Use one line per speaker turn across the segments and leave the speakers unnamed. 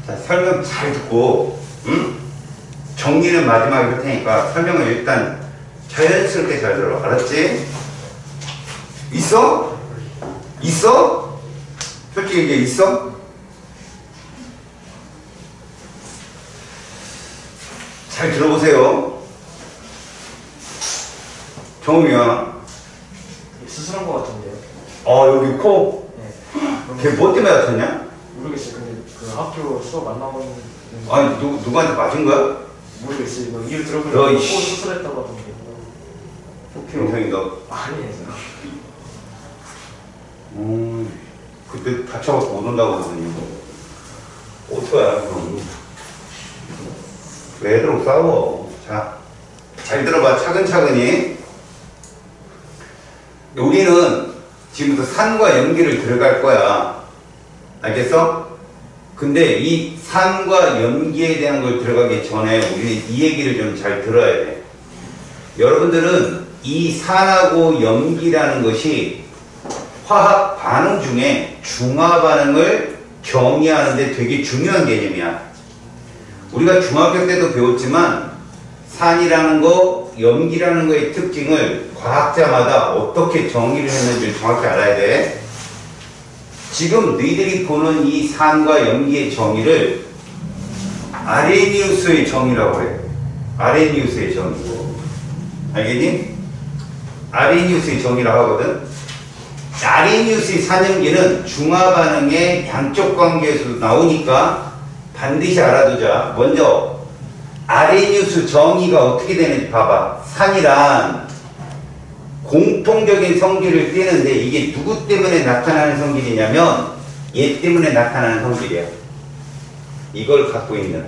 자, 설명 잘 듣고, 응? 정리는 마지막에 할 테니까 설명을 일단 자연스럽게 잘 들어. 알았지? 있어? 있어? 솔직히 이게 있어? 잘 들어보세요. 정우야.
수술한 것 같은데요?
여기 코?
네.
걔 뭐 때문에 다쳤냐?
모르겠어요. 근데 그 학교 수업 안 나오는.
아니, 누구한테 맞은 거야?
모르겠어요. 이거 이유
너
들어보니까 코
이씨.
수술했다고 하던데.
영상이 너.
아니에요.
그때 다쳐갖고 못 온다고 하더니. 어떡해, 그럼. 왜 애들하고 싸워? 자, 잘 들어봐. 차근차근히. 우리는 지금부터 산과 연기를 들어갈 거야. 알겠어? 근데 이 산과 연기에 대한 걸 들어가기 전에 우리는 이 얘기를 좀 잘 들어야 돼. 여러분들은 이 산하고 연기라는 것이 화학 반응 중에 중화 반응을 정의하는데 되게 중요한 개념이야. 우리가 중학교 때도 배웠지만 산이라는 거, 연기라는 거의 특징을 과학자마다 어떻게 정의를 했는지 정확히 알아야 돼. 지금 너희들이 보는 이 산과 연기의 정의를 아레니우스의 정의라고 해. 아레니우스의 정의. 알겠니? 아레니우스의 정의라고 하거든. 아레니우스의 산연기는 중화 반응의 양쪽 관계에서 나오니까 반드시 알아두자. 먼저 아레니우스 정의가 어떻게 되는지 봐봐. 산이란 공통적인 성질을 띠는데 이게 누구 때문에 나타나는 성질이냐면 얘 때문에 나타나는 성질이야. 이걸 갖고 있는.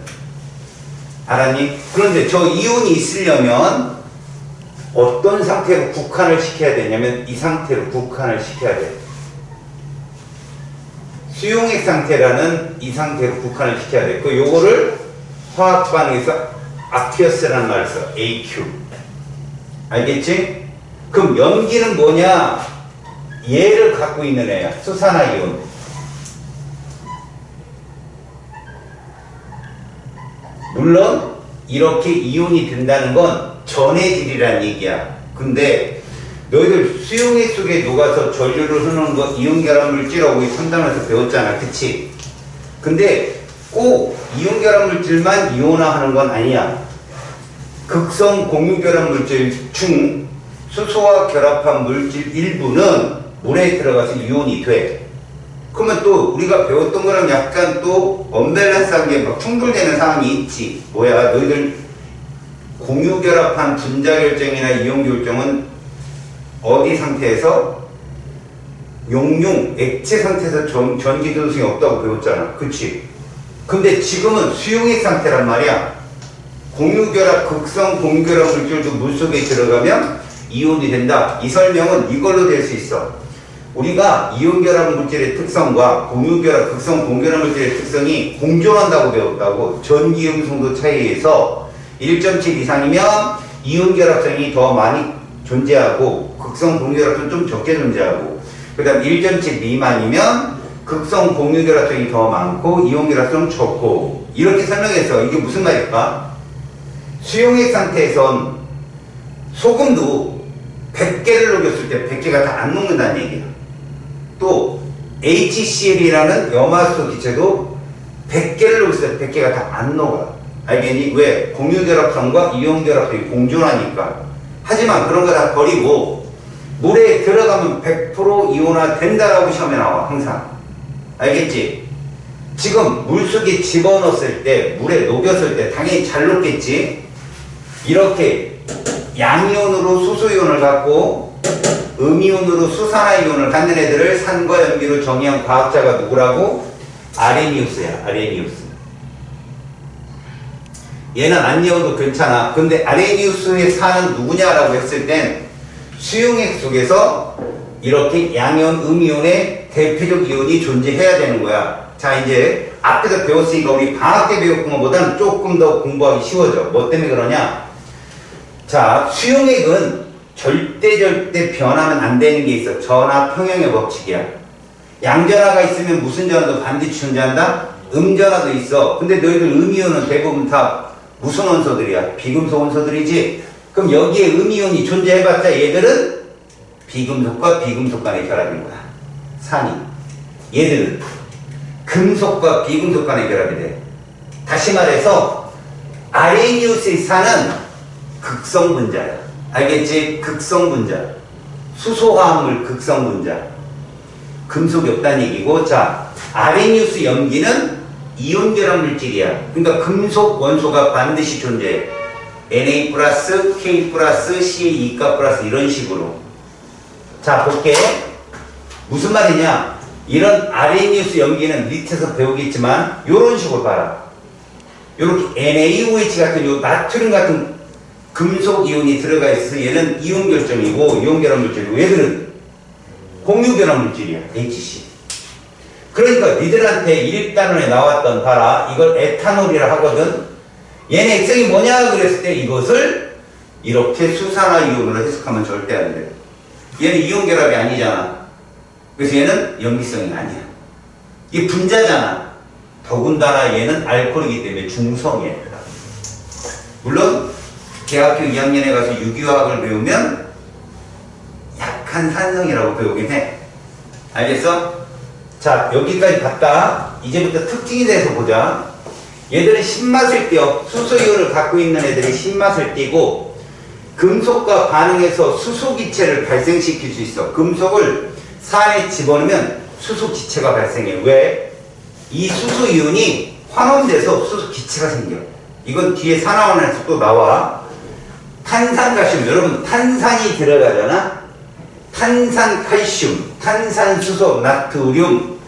알았니? 그런데 저 이온이 있으려면 어떤 상태로 국한을 시켜야 되냐면 이 상태로 국한을 시켜야 돼. 수용액 상태라는 이 상태로 국한을 시켜야 돼. 요거를 화학 반응에서 아퀴어스라는 말을 써. AQ. 알겠지? 그럼 연기는 뭐냐? 얘를 갖고 있는 애야. 수산화이온. 물론 이렇게 이온이 된다는 건 전해질이라는 얘기야. 근데 너희들 수용액 속에 녹아서 전류를 흐르는 거 이온결합물질하고 우리 3단원에서 배웠잖아. 그치? 근데 꼭 이온결합물질만 이온화하는 건 아니야. 극성 공유결합물질 중 수소와 결합한 물질 일부는 물에 들어가서 이온이 돼. 그러면 또 우리가 배웠던 거랑 약간 또 언밸런스한 게 막 충돌되는 상황이 있지. 뭐야, 너희들 공유결합한 분자결정이나 이온결정은 어디 상태에서? 용융, 액체 상태에서 전기 전승이 없다고 배웠잖아. 그치? 근데 지금은 수용액 상태란 말이야. 공유결합, 극성 공유결합 물질도 물속에 들어가면 이온이 된다. 이 설명은 이걸로 될 수 있어. 우리가 이온결합 물질의 특성과 공유결합, 극성 공유결합 물질의 특성이 공존한다고 배웠다고. 전기 음성도 차이에서 1.7 이상이면 이온결합성이 더 많이 존재하고 극성 공유결합성은 좀 적게 존재하고, 그 다음 1.7 미만이면 극성 공유결합성이 더 많고 이온결합성은 적고, 이렇게 설명해서 이게 무슨 말일까? 수용액 상태에선 소금도 100개를 녹였을 때 100개가 다 안 녹는다는 얘기야. 또 HCl이라는 염화수 기체도 100개를 녹였을 때 100개가 다 안 녹아. 알겠니? 왜? 공유결합성과 이온결합성이 공존하니까. 하지만 그런 거 다 버리고 물에 들어가면 100% 이온화 된다라고 시험에 나와. 항상. 알겠지? 지금 물속에 집어넣었을 때, 물에 녹였을 때 당연히 잘 녹겠지? 이렇게 양이온으로 수소이온을 갖고 음이온으로 수산화이온을 갖는 애들을 산과 연기로 정의한 과학자가 누구라고? 아레니우스야. 아레니우스. 얘는 안이온도 괜찮아. 근데 아레니우스의 산은 누구냐라고 했을 땐 수용액 속에서 이렇게 양이온, 음이온의 대표적 이온이 존재해야 되는 거야. 자, 이제 앞에서 배웠으니까 우리 방학 때 배웠던 것보다는 조금 더 공부하기 쉬워져. 뭐 때문에 그러냐? 자, 수용액은 절대 변하면 안 되는 게 있어. 전하 평형의 법칙이야. 양전하가 있으면 무슨 전하도 반드시 존재한다? 음전화도 있어. 근데 너희들 음이온은 대부분 다 무슨 원소들이야? 비금속 원소들이지. 그럼 여기에 음이온이 존재해봤자 얘들은 비금속과 비금속 간의 결합인 거야. 산이. 얘들은 금속과 비금속 간의 결합이 돼. 다시 말해서 아레니우스의 산은 극성분자야. 알겠지? 극성분자. 수소화합물 극성분자. 금속이 없다는 얘기고, 자, 아레니우스 염기는 이온 결합 물질이야. 그러니까 금속 원소가 반드시 존재해. Na 플러스, K 플러스, CA2가 플러스 이런 식으로. 자, 볼게. 무슨 말이냐? 이런 아레니우스 염기는 밑에서 배우겠지만 이런 식으로 봐라. 이렇게 NaOH 같은 요 나트륨 같은 금속 이온이 들어가 있어서 얘는 이온 결정이고 이온 결합 물질이고 얘들은 공유 결합 물질이야. HC. 그러니까 니들한테 1단원에 나왔던 봐라. 이걸 에탄올이라 하거든. 얘네 액성이 뭐냐 그랬을 때 이것을 이렇게 수산화 이온으로 해석하면 절대 안 돼. 얘는 이온 결합이 아니잖아. 그래서 얘는 염기성이 아니야. 이게 분자잖아. 더군다나 얘는 알코올이기 때문에 중성이야. 물론 대학교 2학년에 가서 유기화학을 배우면 약한 산성이라고 배우긴 해. 알겠어? 자, 여기까지 봤다. 이제부터 특징에 대해서 보자. 얘들은 신맛을 띄어. 수소이온을 갖고 있는 애들이 신맛을 띄고 금속과 반응해서 수소기체를 발생시킬 수 있어. 금속을 산에 집어넣으면 수소기체가 발생해. 왜? 이 수소이온이 환원돼서 수소기체가 생겨. 이건 뒤에 산화원에서 또 나와. 탄산칼슘. 여러분 탄산이 들어가잖아. 탄산칼슘, 탄산수소, 나트륨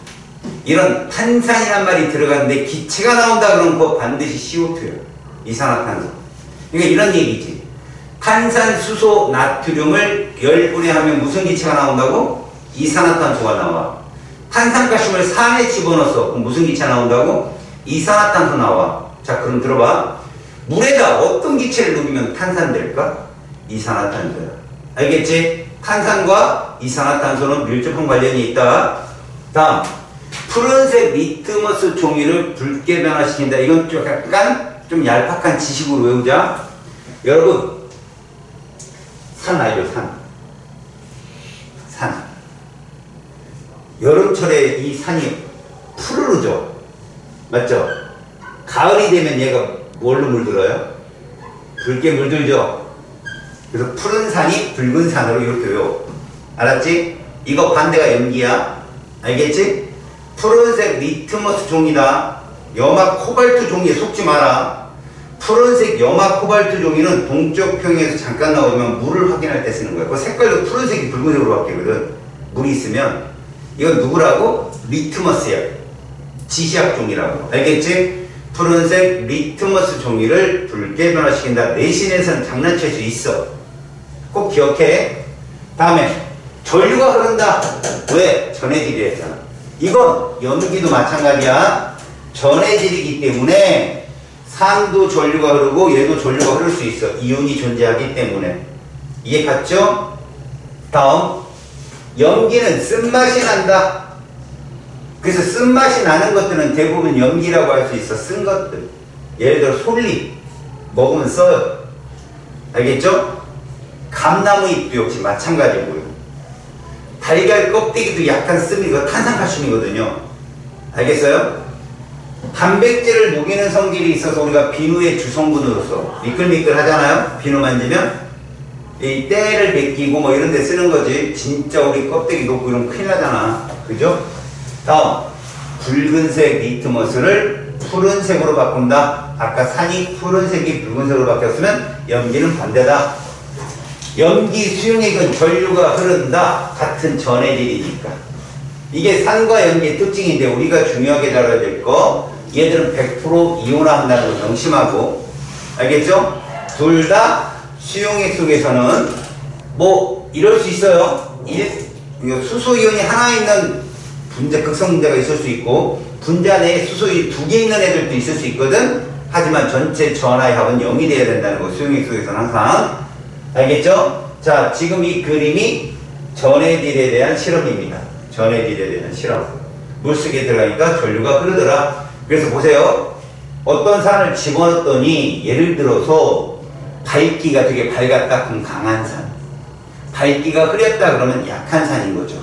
이런 탄산이란 말이 들어가는데 기체가 나온다 그러면 그거 반드시 CO2예요. 이산화탄소. 그러니까 이런 얘기지. 탄산수소, 나트륨을 열분해하면 무슨 기체가 나온다고? 이산화탄소가 나와. 탄산칼슘을 산에 집어넣어서 그럼 무슨 기체가 나온다고? 이산화탄소 나와. 자, 그럼 들어봐. 물에다 어떤 기체를 녹이면 탄산 될까? 이산화탄소야. 알겠지? 탄산과 이산화탄소는 밀접한 관련이 있다. 다음, 푸른색 리트머스 종이를 붉게 변화시킨다. 이건 좀 약간 좀 얄팍한 지식으로 외우자. 여러분, 산 알죠? 산. 여름철에 이 산이 푸르르죠? 맞죠? 가을이 되면 얘가 뭘로 물들어요? 붉게 물들죠? 그래서 푸른 산이 붉은 산으로 이렇게 외워. 알았지? 이거 반대가 염기야. 알겠지? 푸른색 리트머스 종이다. 염화 코발트 종이에 속지 마라. 푸른색 염화 코발트 종이는 동쪽 평양에서 잠깐 나오면 물을 확인할 때 쓰는 거야. 그 색깔도 푸른색이 붉은색으로 바뀌거든. 물이 있으면. 이건 누구라고? 리트머스야. 지시학 종이라고. 알겠지? 푸른색 리트머스 종이를 붉게 변화시킨다. 내신에서는 장난칠 수 있어. 꼭 기억해. 다음에 전류가 흐른다. 왜? 전해질이 했잖아. 이건 염기도 마찬가지야. 전해질이기 때문에 산도 전류가 흐르고 얘도 전류가 흐를 수 있어. 이온이 존재하기 때문에. 이해 갔죠? 다음, 염기는 쓴맛이 난다. 그래서 쓴맛이 나는 것들은 대부분 염기라고 할 수 있어. 쓴 것들. 예를 들어 솔잎 먹으면 써요. 알겠죠? 감나무 잎도 역시 마찬가지고요. 달걀 껍데기도 약간 쓰면 이거 탄산칼슘이거든요. 알겠어요? 단백질을 녹이는 성질이 있어서 우리가 비누의 주성분으로서 미끌미끌 하잖아요? 비누 만지면 이 때를 벗기고 뭐 이런 데 쓰는 거지. 진짜 우리 껍데기 녹고 이러면 큰일 나잖아. 그죠? 다음, 붉은색 리트머스를 푸른색으로 바꾼다. 아까 산이 푸른색이 붉은색으로 바뀌었으면 염기는 반대다. 염기 수용액은 전류가 흐른다. 같은 전해질이니까. 이게 산과 염기의 특징인데 우리가 중요하게 다뤄야 될 거, 얘들은 100% 이온화한다는 거 명심하고. 알겠죠? 둘 다 수용액 속에서는 뭐 이럴 수 있어요. 수소이온이 하나 있는 분자, 극성 분자가 있을 수 있고 분자 내에 수소이온 2개 있는 애들도 있을 수 있거든. 하지만 전체 전하의 합은 0이 돼야 된다는 거. 수용액 속에서는 항상. 알겠죠? 자, 지금 이 그림이 전해질에 대한 실험입니다. 전해질에 대한 실험. 물속에 들어가니까 전류가 흐르더라. 그래서 보세요. 어떤 산을 집어넣었더니 예를 들어서 밝기가 되게 밝았다 그럼 강한 산, 밝기가 흐렸다 그러면 약한 산인 거죠.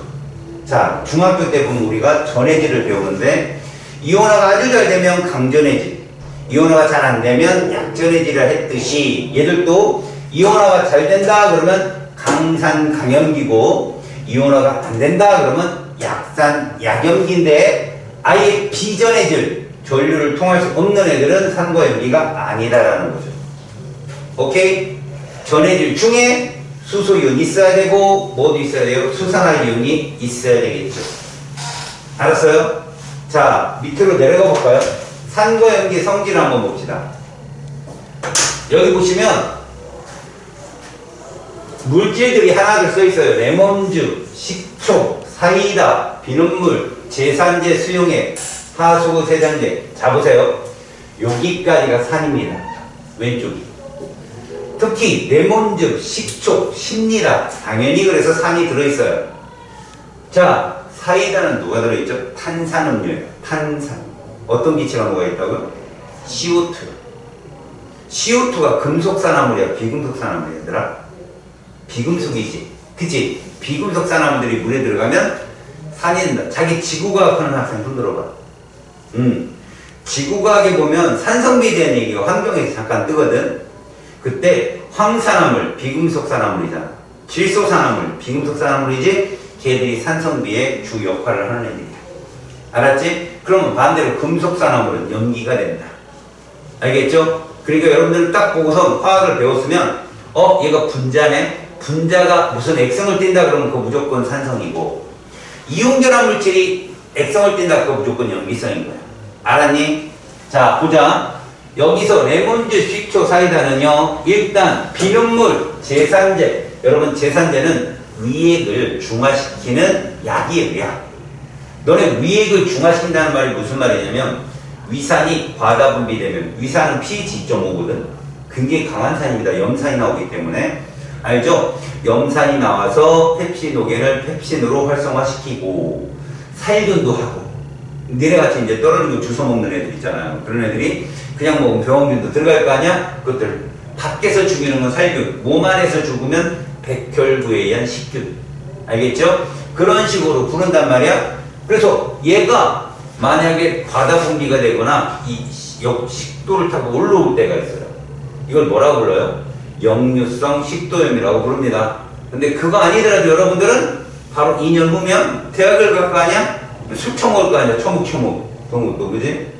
자, 중학교 때 보면 우리가 전해질을 배우는데 이온화가 아주 잘 되면 강전해질, 이온화가 잘 안 되면 약전해질을 했듯이 얘들도 이온화가 잘 된다 그러면 강산 강염기고 이온화가 안 된다 그러면 약산 약염기인데 아예 비전해질 전류를 통할 수 없는 애들은 산과 염기가 아니다라는 거죠. 오케이? 전해질 중에 수소이온 있어야 되고 뭐도 있어야 돼요? 수산화이온이 있어야 되겠죠. 알았어요? 자, 밑으로 내려가 볼까요? 산과 염기의 성질을 한번 봅시다. 여기 보시면 물질들이 하나둘 써 있어요. 레몬즙, 식초, 사이다, 비눗물, 제산제, 수용액, 하수구, 세정제. 자, 보세요. 여기까지가 산입니다. 왼쪽이. 특히 레몬즙, 식초, 십니다. 당연히 그래서 산이 들어있어요. 자, 사이다는 누가 들어있죠? 탄산음료예요. 탄산. 어떤 기체가 뭐가 있다고요? CO2. CO2가 금속산화물이야? 비금속산화물이야, 얘들아? 비금속이지. 그치? 비금속산화물들이 물에 들어가면 산이 된다. 자기 지구과학 하는 학생 손 들어봐. 지구과학에 보면 산성비에 대한 얘기가 환경에서 잠깐 뜨거든. 그때 황산화물, 비금속산화물이잖아. 질소산화물, 비금속산화물이지. 걔들이 산성비의 주 역할을 하는 애들이야. 알았지? 그러면 반대로 금속산화물은 염기가 된다. 알겠죠? 그러니까 여러분들 딱 보고서 화학을 배웠으면 얘가 분자네? 분자가 무슨 액성을 띈다 그러면 그거 무조건 산성이고 이온결합 물질이 액성을 띈다 그거 무조건 염기성인 거야. 알았니? 자, 보자. 여기서 레몬즙, 식초, 사이다는요 일단 비눗물, 제산제. 여러분 제산제는 위액을 중화시키는 약이에요. 약. 너네 위액을 중화시킨다는 말이 무슨 말이냐면 위산이 과다 분비되면 위산은 pH 2.5거든. 굉장히 강한 산입니다. 염산이 나오기 때문에. 알죠? 염산이 나와서 펩시노겐을 펩신으로 활성화시키고 살균도 하고 니네같이 이제 떨어진 거 주워 먹는 애들 있잖아요. 그런 애들이 그냥 먹으면 병원균도 들어갈 거 아니야? 그것들 밖에서 죽이는 건 살균, 몸 안에서 죽으면 백혈구에 의한 식균. 알겠죠? 그런 식으로 부른단 말이야. 그래서 얘가 만약에 과다 분비가 되거나 이 식도를 타고 올라올 때가 있어요. 이걸 뭐라고 불러요? 역류성 식도염이라고 부릅니다. 근데 그거 아니더라도 여러분들은 바로 2년 후면 대학을 갈 거 아니야? 술 처먹을 거 아니야? 처묵 동국도 그지?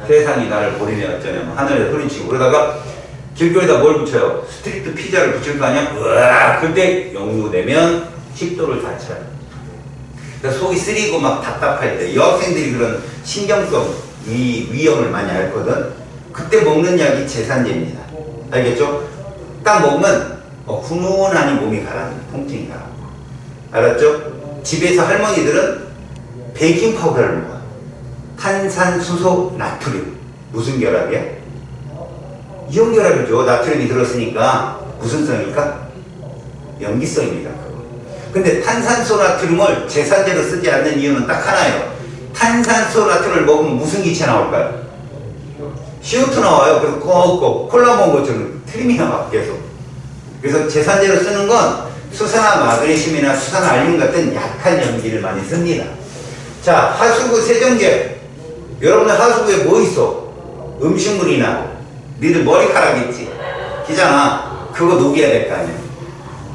세상이 나를 버리며 어쩌냐면 하늘에 소리치고 그러다가 길거리에다 뭘 붙여요? 스트리트 피자를 붙일 거 아니야? 으아! 그때 역류되면 식도를 다쳐요. 그러니까 속이 쓰리고 막 답답할 때 여학생들이 그런 신경성 위험을 많이 앓거든. 그때 먹는 약이 제산제입니다. 알겠죠? 딱 먹으면 훈훈하니 몸이 가라앉는 통증이 가라앉고. 알았죠? 집에서 할머니들은 베이킹 파우더를 먹어요. 탄산수소 나트륨. 무슨 결합이야? 이온 결합이죠. 나트륨이 들었으니까 무슨 성일까? 염기성입니다. 근데 탄산소 나트륨을 제산제로 쓰지 않는 이유는 딱 하나예요. 탄산소 나트륨을 먹으면 무슨 기체 나올까요? CO2 나와요. 그래서 꼭꼭 콜라 먹은 것처럼 트림이 나와 계속. 그래서 제산제로 쓰는 건 수산화 마그네슘이나 수산화 알륨 같은 약한 염기를 많이 씁니다. 자, 하수구 세정제. 여러분들 하수구에 뭐 있어? 음식물이나 니들 머리카락 있지? 기잖아. 그거 녹여야 될 거 아니야.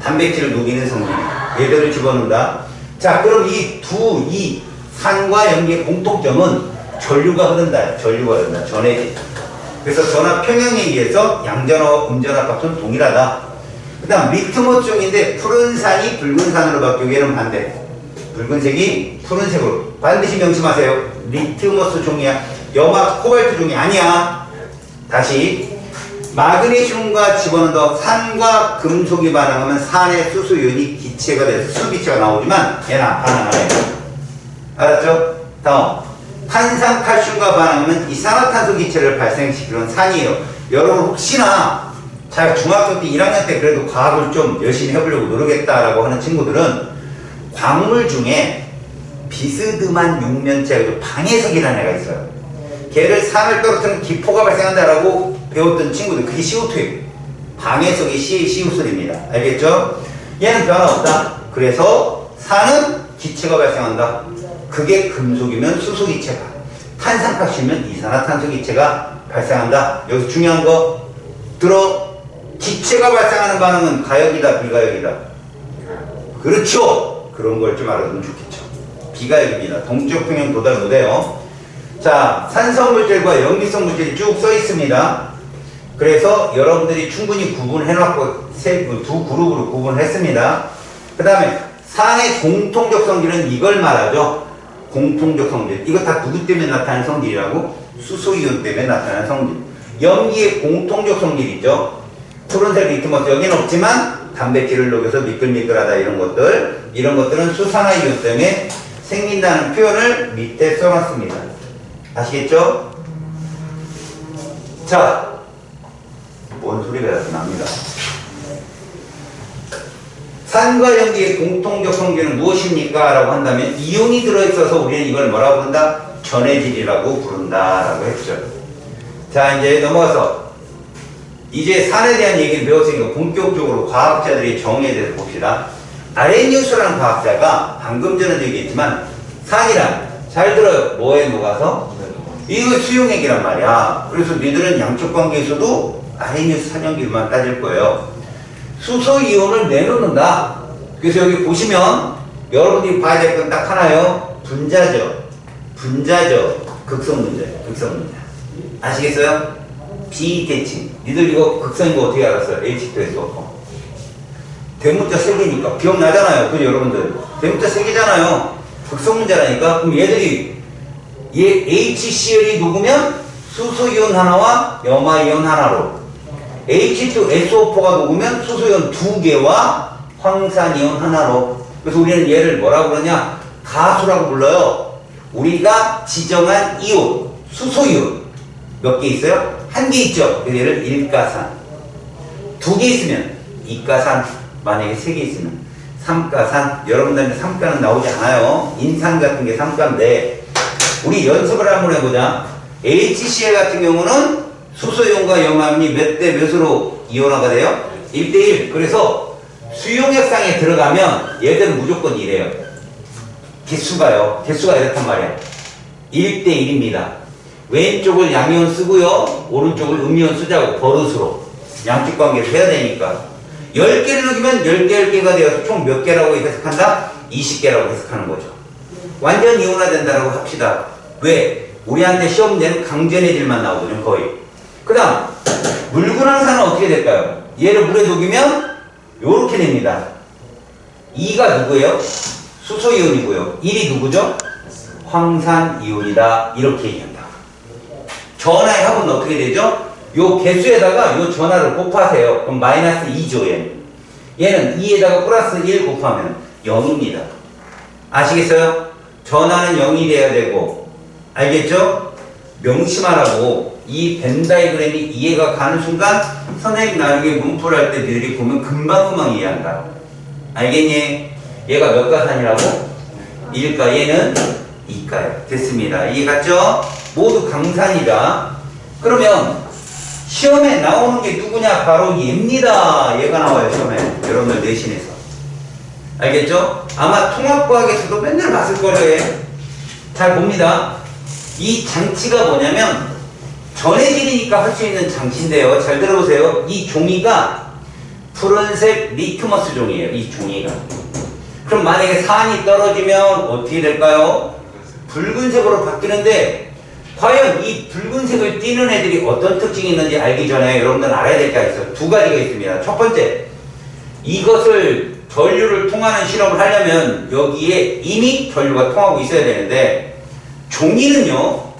단백질을 녹이는 성분이야. 얘들을 집어넣는다. 자, 그럼 이 산과 염기의 공통점은 전류가 흐른다. 전류가 흐른다. 전해질. 그래서 전압 평형에 의해서 양전압과 음전압 값은 동일하다. 그 다음 리트머스 종인데 푸른 산이 붉은 산으로 바뀌고 얘는 반대. 붉은색이 푸른색으로. 반드시 명심하세요. 리트머스 종이야. 염화 코발트 종이 아니야. 다시 마그네슘과 집어넣어 산과 금속이 반응하면 산의 수소이온이 기체가 돼서 수기체가 나오지만 얘는 반응 안 해요. 알았죠? 다음 탄산 칼슘과 반응하면 이산화탄소 기체를 발생시키는 산이에요. 여러분 혹시나 자 중학교 때 1학년 때 그래도 과학을 좀 열심히 해보려고 노력했다라고 하는 친구들은 광물 중에 비스듬한 육면체 방해석이라는 애가 있어요. 걔를 산을 떨어뜨리면 기포가 발생한다라고 배웠던 친구들, 그게 CO2예요. 방해 속의 Cu소리입니다. 알겠죠? 얘는 변화 없다. 그래서 산은 기체가 발생한다. 그게 금속이면 수소기체가, 탄산가스면 이산화탄소기체가 발생한다. 여기서 중요한 거 들어. 기체가 발생하는 반응은 가역이다, 비가역이다. 그렇죠. 그런 걸 좀 알아두면 좋겠죠. 비가역입니다. 동쪽 평형 도달 못해요. 자, 산성물질과 염기성 물질이 쭉 써 있습니다. 그래서 여러분들이 충분히 구분해놓고 두 그룹으로 구분했습니다. 그 다음에 산의 공통적 성질은 이걸 말하죠. 공통적 성질. 이거 다 누구 때문에 나타나는 성질이라고? 수소이온 때문에 나타나는 성질. 염기의 공통적 성질이죠. 푸른색 리트머스 여기는 없지만 단백질을 녹여서 미끌미끌하다 이런 것들은 수산화이온 때문에 생긴다는 표현을 밑에 써놨습니다. 아시겠죠? 자, 뭔 소리가 납니다. 산과 염기의 공통적 성질은 무엇입니까? 라고 한다면 이온이 들어있어서 우리는 이걸 뭐라고 부른다? 전해질이라고 부른다 라고 했죠. 자, 이제 넘어가서 이제 산에 대한 얘기를 배웠으니까 본격적으로 과학자들의 정의에 대해서 봅시다. 아레니우스라는 과학자가 방금 전에도 얘기했지만 산이란, 잘 들어요, 뭐에 녹아서? 이거 수용액이란 말이야. 그래서 니들은 양쪽 관계에서도 아레니우스 산염기만 따질 거예요. 수소이온을 내놓는다. 그래서 여기 보시면 여러분들이 봐야 될 건 딱 하나요. 분자죠. 극성분자. 아시겠어요? 비대칭. 니들 이거 극성인 거 어떻게 알았어요? H2SO4. 대문자 3개니까. 기억나잖아요. 그죠, 여러분들? 대문자 3개잖아요. 극성분자라니까. 그럼 얘 HCl이 녹으면 수소이온 하나와 염화이온 하나로, H2SO4가 녹으면 수소이온 2개와 황산이온 하나로. 그래서 우리는 얘를 뭐라고 그러냐? 가수라고 불러요. 우리가 지정한 이온, 수소이온 몇 개 있어요? 1개 있죠. 그래서 얘를 일가산. 2개 있으면 이가산, 만약에 3개 있으면 삼가산. 여러분들한테 삼가는 나오지 않아요. 인산 같은 게 삼가인데, 우리 연습을 한번 해보자. HCl 같은 경우는 수소이온과 염화이온이 몇 대 몇으로 이온화가 돼요? 1대1. 그래서 수용액상에 들어가면 얘들은 무조건 이래요. 개수가 이렇단 말이야. 1대1입니다. 왼쪽을 양이온 쓰고요, 오른쪽을 음이온 쓰자고, 버릇으로. 양쪽 관계를 해야 되니까. 10개를 녹이면 10개가 되어서 총 몇 개라고 해석한다? 20개라고 해석하는 거죠. 완전 이온화된다라고 합시다. 왜? 우리한테 시험 내는 강전해질만 나오거든요, 거의. 그 다음, 물구나산은 어떻게 될까요? 얘를 물에 녹이면 요렇게 됩니다. 2가 누구예요? 수소이온이고요. 1이 누구죠? 황산이온이다. 이렇게 얘기한다. 전하의 합은 어떻게 되죠? 요 개수에다가 요 전하를 곱하세요. 그럼 마이너스 2죠, 얘는 2에다가 플러스 1 곱하면 0입니다. 아시겠어요? 전하는 0이 돼야 되고, 알겠죠? 명심하라고. 이 벤 다이그램이 이해가 가는 순간 선생님 나중에 문풀 할 때 너희들이 보면 금방 이해한다. 알겠니? 얘가 몇 가산이라고? 1가, 얘는 2가요. 됐습니다. 이해 갔죠? 모두 강산이다. 그러면 시험에 나오는 게 누구냐? 바로 얘입니다. 얘가 나와요, 시험에. 여러분들 내신에서. 알겠죠? 아마 통합과학에서도 맨날 봤을 거예요. 잘 봅니다. 이 장치가 뭐냐면 전해질이니까 할 수 있는 장치인데요. 잘 들어보세요. 이 종이가 푸른색 리트머스 종이에요. 이 종이가. 그럼 만약에 산이 떨어지면 어떻게 될까요? 붉은색으로 바뀌는데, 과연 이 붉은색을 띠는 애들이 어떤 특징이 있는지 알기 전에 여러분들은 알아야 될 게 있어요. 두 가지가 있습니다. 첫 번째, 이것을 전류를 통하는 실험을 하려면 여기에 이미 전류가 통하고 있어야 되는데, 종이는요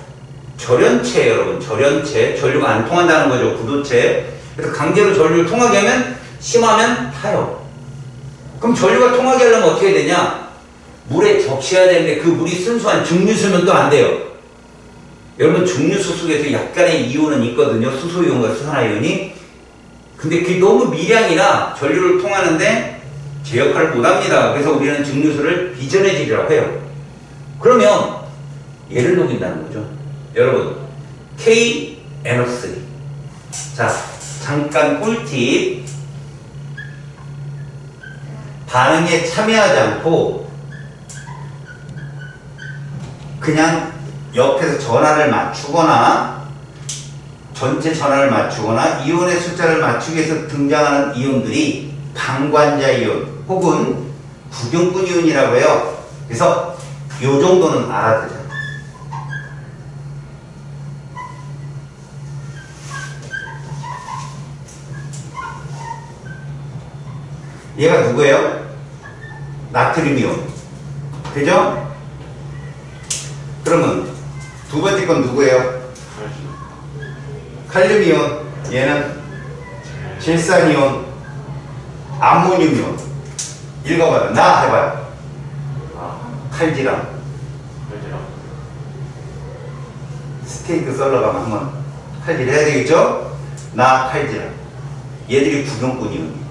절연체예요, 여러분. 절연체. 전류가 안 통한다는 거죠. 구도체. 그래서 강제로 전류를 통하게 하면, 심하면 타요. 그럼 전류가 통하게 하려면 어떻게 되냐? 물에 적셔야 되는데 그 물이 순수한 증류수면 또 안 돼요. 여러분, 증류수 속에서 약간의 이온은 있거든요. 수소이온과 수산화이온이. 근데 그게 너무 미량이라 전류를 통하는데 제 역할을 못합니다. 그래서 우리는 증류수를 비전해질이라고 해요. 그러면 얘를 녹인다는 거죠. 여러분, KNO3. 자, 잠깐 꿀팁. 반응에 참여하지 않고 그냥 옆에서 전화를 맞추거나 전체 전화를 맞추거나 이온의 숫자를 맞추기 위해서 등장하는 이온들이 방관자 이온 혹은 구경꾼 이온이라고 해요. 그래서 이 정도는 알아두자. 얘가 누구예요? 나트륨 이온. 되죠? 그러면 두 번째 건 누구예요? 칼륨 이온. 얘는 질산 이온, 암모늄 이온. 읽어봐요. 나 해봐요. 칼지람. 스테이크 썰러 가면 한번 칼질 해야 되겠죠? 나 칼지람. 얘들이 구경꾼 이온이에요.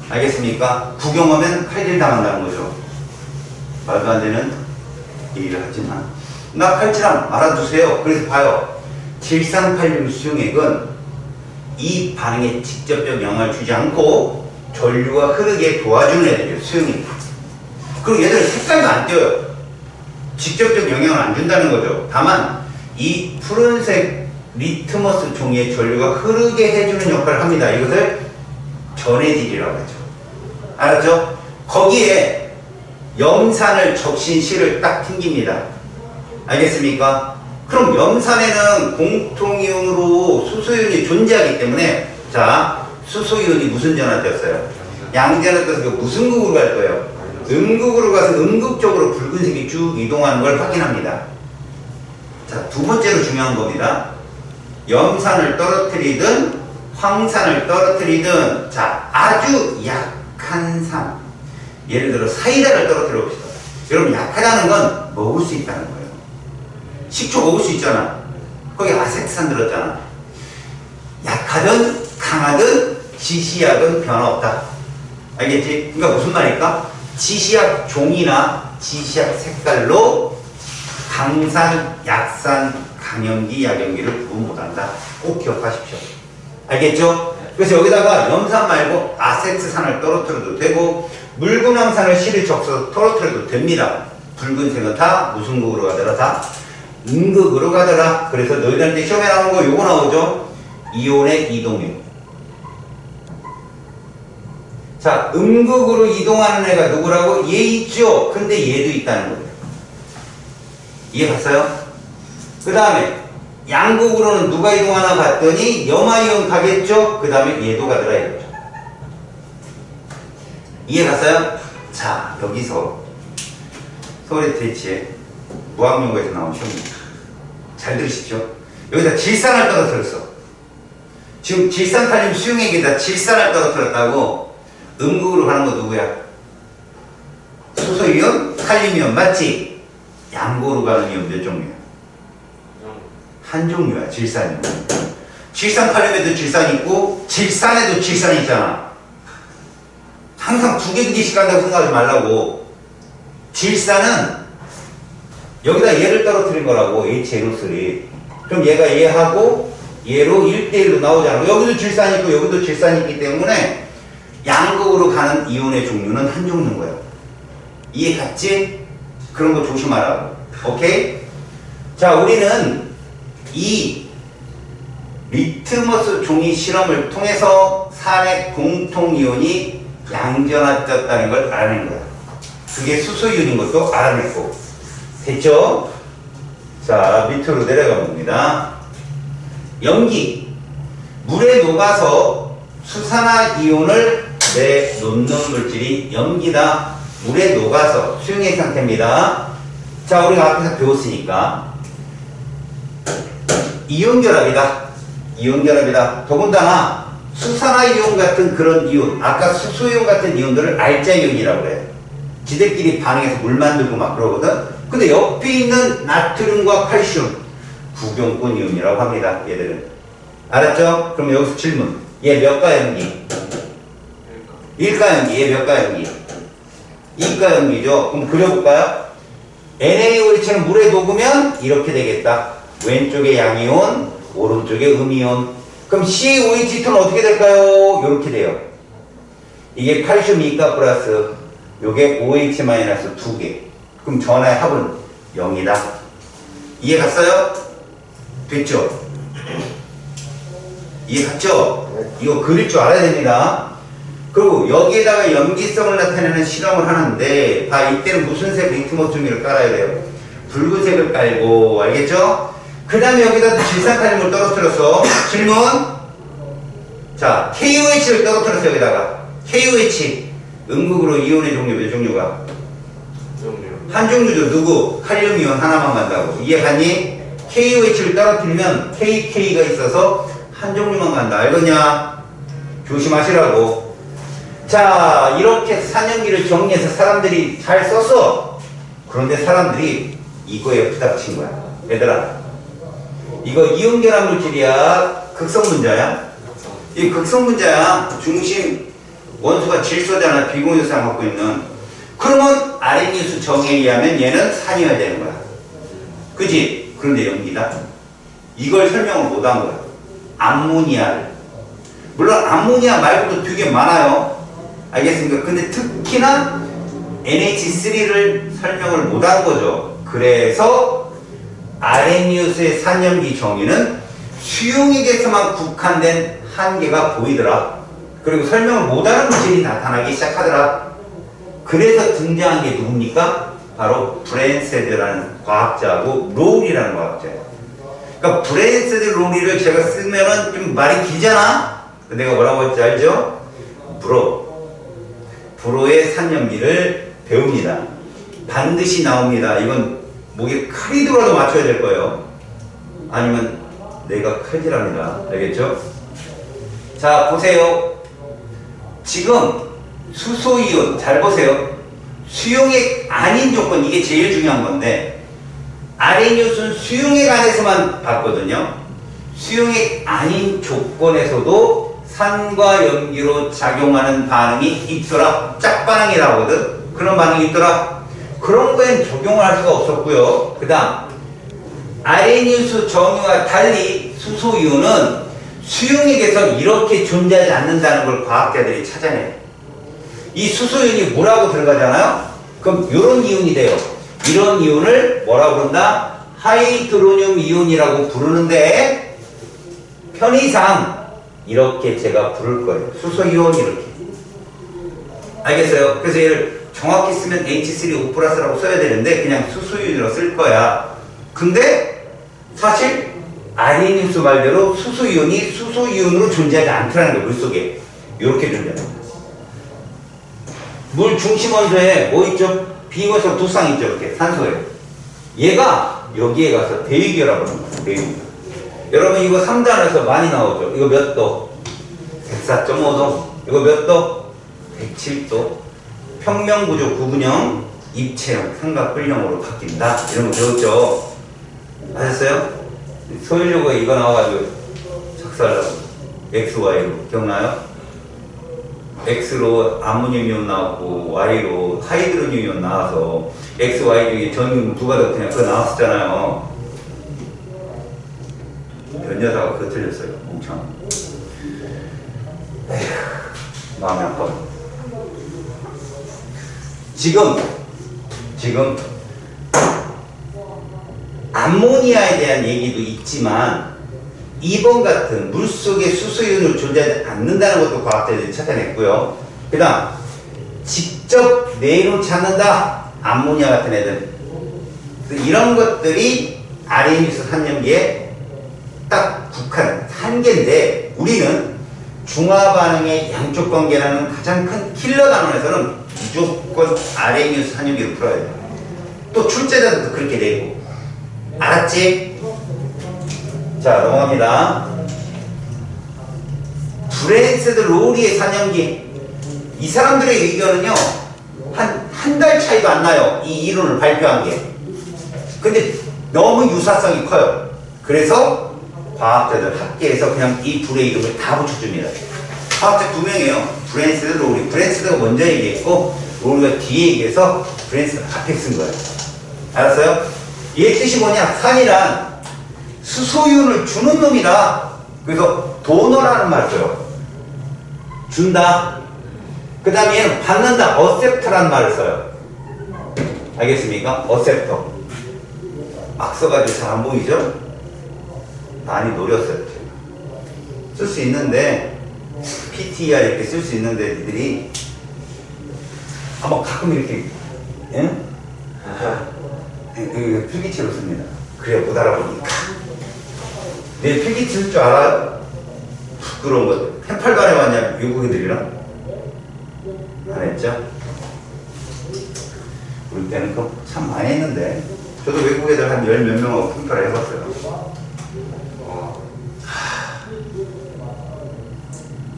알겠습니까? 구경하면 칼질 당한다는 거죠. 말도 안 되는 얘기를 하지만 나 칼질함 알아두세요. 그래서 봐요. 질산칼륨 수용액은 이 반응에 직접적 영향을 주지 않고 전류가 흐르게 도와주는 애들이에요. 수용액. 그리고 얘들은 색깔도 안 띄어요. 직접적 영향을 안 준다는 거죠. 다만 이 푸른색 리트머스 종이에 전류가 흐르게 해주는 역할을 합니다. 이것을 전해질이라고 하죠. 알았죠? 거기에 염산을 적신실을 딱 튕깁니다. 알겠습니까? 그럼 염산에는 공통이온으로 수소이온이 존재하기 때문에 자, 수소이온이 무슨 전화 떴어요? 양전화 떠서 무슨 극으로 갈 거예요? 음극으로 가서 음극적으로 붉은색이 쭉 이동하는 걸 확인합니다. 자, 두 번째로 중요한 겁니다. 염산을 떨어뜨리든 황산을 떨어뜨리든 자, 아주 약한 산, 예를 들어 사이다를 떨어뜨려 봅시다. 여러분, 약하다는 건 먹을 수 있다는 거예요. 식초 먹을 수 있잖아. 거기 아세트산 들었잖아. 약하든 강하든 지시약은 변화 없다. 알겠지? 그러니까 무슨 말일까? 지시약 종이나 지시약 색깔로 강산, 약산, 강염기, 약염기를 구분 못한다. 꼭 기억하십시오. 알겠죠? 그래서 여기다가 염산 말고 아세트산을 떨어뜨려도 되고 물구나무산을 실을 적셔서 떨어뜨려도 됩니다. 붉은색은 다 무슨 극으로 가더라? 다 음극으로 가더라. 그래서 너희들한테 시험에 나오는 거 요거 나오죠? 이온의 이동이온. 자, 음극으로 이동하는 애가 누구라고? 얘 있죠? 근데 얘도 있다는 거예요. 이해 갔어요? 그 다음에 양극으로는 누가 이동하나 봤더니 염화이온 가겠죠? 그 다음에 얘도 가더라 이거죠. 이해 갔어요? 자, 여기서 서울의 대치에 무학연구에서 나온 시험입니다. 잘 들으십시오. 여기다 질산을 떨어뜨렸어. 지금 질산칼륨 수용액에다 질산을 떨어뜨렸다고. 음극으로 가는 거 누구야? 수소이온, 칼륨이온 맞지? 양극으로 가는 이온 몇 종류야? 한 종류야. 질산이온. 질산칼륨에도 질산이 있고 질산에도 질산이 있잖아. 항상 두 개씩 간다고 생각하지 말라고. 질산은 여기다 얘를 떨어뜨린 거라고. HNO3. 그럼 얘가 얘하고 얘로 1대1로 나오잖아. 여기도 질산이 있고 여기도 질산이 있기 때문에 양극으로 가는 이온의 종류는 한 종류인 거예요. 이해 갔지? 그런 거 조심하라고. 오케이? 자, 우리는 이 리트머스 종이 실험을 통해서 산의 공통이온이 양전화졌다는 걸 알아낸 거야. 그게 수소이온인 것도 알아냈고. 됐죠? 자, 밑으로 내려가 봅니다. 염기. 물에 녹아서 수산화이온을 내놓는 물질이 염기다. 물에 녹아서 수용액 상태입니다. 자, 우리가 앞에서 배웠으니까 이온결합이다. 이온결합이다. 더군다나 수산화이온 같은 그런 이온, 아까 수소이온 같은 이온들을 알자이온이라고 해요. 지들끼리 반응해서 물 만들고 막 그러거든. 근데 옆에 있는 나트륨과 칼슘, 구경꾼 이온이라고 합니다. 얘들은. 알았죠? 그럼 여기서 질문. 얘 몇 가염기? 1가염기. 얘 몇 가염기? 2가염기죠. 그럼 그려볼까요? NaOH는 물에 녹으면 이렇게 되겠다. 왼쪽에 양이온, 오른쪽에 음이온. 그럼 COH2는 어떻게 될까요? 이렇게 돼요. 이게 칼슘 2가 플러스 요게 OH 마이너스 2개. 그럼 전화의 합은 0이다. 이해 갔어요? 됐죠? 이해 갔죠? 이거 그릴 줄 알아야 됩니다. 그리고 여기에다가 염기성을 나타내는 실험을 하는데 이때는 무슨 색 리트머스 종이를 깔아야 돼요? 붉은색을 깔고, 알겠죠? 그 다음에 여기다 질산칼륨을 떨어뜨렸어. 질문. 자, KOH를 떨어뜨렸어. 여기다가 KOH 음극으로 이온의 종류 몇 종류가? 한 종류죠. 누구? 칼륨 이온 하나만 간다고. 이해갔니? KOH를 떨어뜨리면 KK가 있어서 한 종류만 간다. 알겠냐? 조심하시라고. 자, 이렇게 산염기를 정리해서 사람들이 잘 썼어. 그런데 사람들이 이거에 부닥친 거야. 얘들아, 이거 이온결합 물질이야? 극성분자야? 이 극성분자야. 중심 원소가 질소잖아. 비공유성 갖고 있는. 그러면 아레니우스 정의에 의하면 얘는 산이어야 되는 거야. 그지? 그런데 연기다. 이걸 설명을 못한 거야. 암모니아를. 물론 암모니아 말고도 되게 많아요. 알겠습니까? 근데 특히나 NH3를 설명을 못한 거죠. 그래서 아레니우스의 산염기 정의는 수용액에서만 국한된 한계가 보이더라. 그리고 설명을 못하는 물질이 나타나기 시작하더라. 그래서 등장한 게 누굽니까? 바로 브랜세드라는 과학자하고 로울이라는 과학자예요. 그러니까 브랜세드 로울을 제가 쓰면은 좀 말이 길잖아? 내가 뭐라고 했지 알죠? 브로의 산염기를 배웁니다. 반드시 나옵니다. 이건 목에 칼이 들어도 맞춰야 될 거예요. 아니면 내가 칼질합니다. 알겠죠? 자, 보세요. 지금 수소이온 잘 보세요. 수용액 아닌 조건, 이게 제일 중요한 건데 아레니우스는 수용액 안에서만 봤거든요. 수용액 아닌 조건에서도 산과 염기로 작용하는 반응이 있더라. 짝반응이라고 하거든. 그런 반응이 있더라. 그런 거엔 적용을 할 수가 없었고요. 그 다음 아레니우스 정의와 달리 수소이온은 수용액에서 이렇게 존재하지 않는다는 걸 과학자들이 찾아내요. 이 수소이온이 물하고 들어가잖아요. 그럼 이런 이온이 돼요. 이런 이온을 뭐라고 부른다? 하이드로늄 이온이라고 부르는데 편의상 이렇게 제가 부를 거예요. 수소이온 이렇게. 알겠어요? 그래서 얘를 정확히 쓰면 H3O+라고 써야 되는데 그냥 수소이온으로 쓸 거야. 근데 사실 아레니우스 말대로 수소이온이 수소이온으로 존재하지 않더라는 거예요. 물속에. 이렇게 존재합니다. 물 중심 원소에 뭐 있죠? 비원소 두 쌍 있죠? 이렇게 산소에. 얘가 여기에 가서 대유결합을 하는 거예요. 대유결합. 여러분 이거 3단에서 많이 나오죠? 이거 몇 도? 104.5도. 이거 몇 도? 107도. 평면구조 구분형, 입체형, 삼각불형으로 바뀐다. 이런 거 배웠죠? 아셨어요? 소연료가 이거 나와가지고 작살나고 XY로 기억나요? X로 아모늄 이온 나왔고 Y로 하이드로늄 이온 나와서 X, Y 중에 전기 누가 더 크냐 그거 나왔었잖아요. 변여사가 그거 틀렸어요. 멍청. 에휴, 마음이 아파. 지금 암모니아에 대한 얘기도 있지만 2번 같은 물속에 수소이온으로 존재하지 않는다는 것도 과학자들이 찾아냈고요. 그 다음 직접 내놓지 않는다. 암모니아 같은 애들. 이런 것들이 아레니우스 산염기에 딱 국한 한계인데 우리는 중화반응의 양쪽 관계라는 가장 큰 킬러 단원에서는 무조건 아레니우스 산염기를 풀어야 돼요. 또 출제자들도 그렇게 되고. 알았지? 자, 넘어갑니다. 브랜세드 로리의 산염기. 이 사람들의 의견은요, 한 달 차이도 안 나요. 이 이론을 발표한 게. 근데 너무 유사성이 커요. 그래서 과학자들 학계에서 그냥 이 둘의 이름을 다 붙여줍니다. 과학자 두 명이에요. 브랜세드 로리. 브랜세드가 먼저 얘기했고, 로리가 뒤에 얘기해서 브랜세드가 앞에 쓴 거예요. 알았어요? 얘 뜻이 뭐냐? 산이란 수소이온을 주는 놈이다. 그래서 도너라는 말 써요. 준다. 그 다음에 얘는 받는다. 어셉터라는 말을 써요. 알겠습니까? 어셉터. 막 써가지고 잘 안 보이죠? 많이 노렸어요. 쓸 수 있는데 PTR 이렇게 쓸 수 있는데 니들이 한번 가끔 이렇게 필기체로 씁니다. 그래야 못 알아보니까. 내 필기체 쓸 줄 알아요? 부끄러운 거. 펜팔도 안 해봤냐? 외국 애들이랑? 안 했죠? 우리 때는 그거 참 많이 했는데. 저도 외국 애들 한 열 몇 명하고 펜팔을 해봤어요.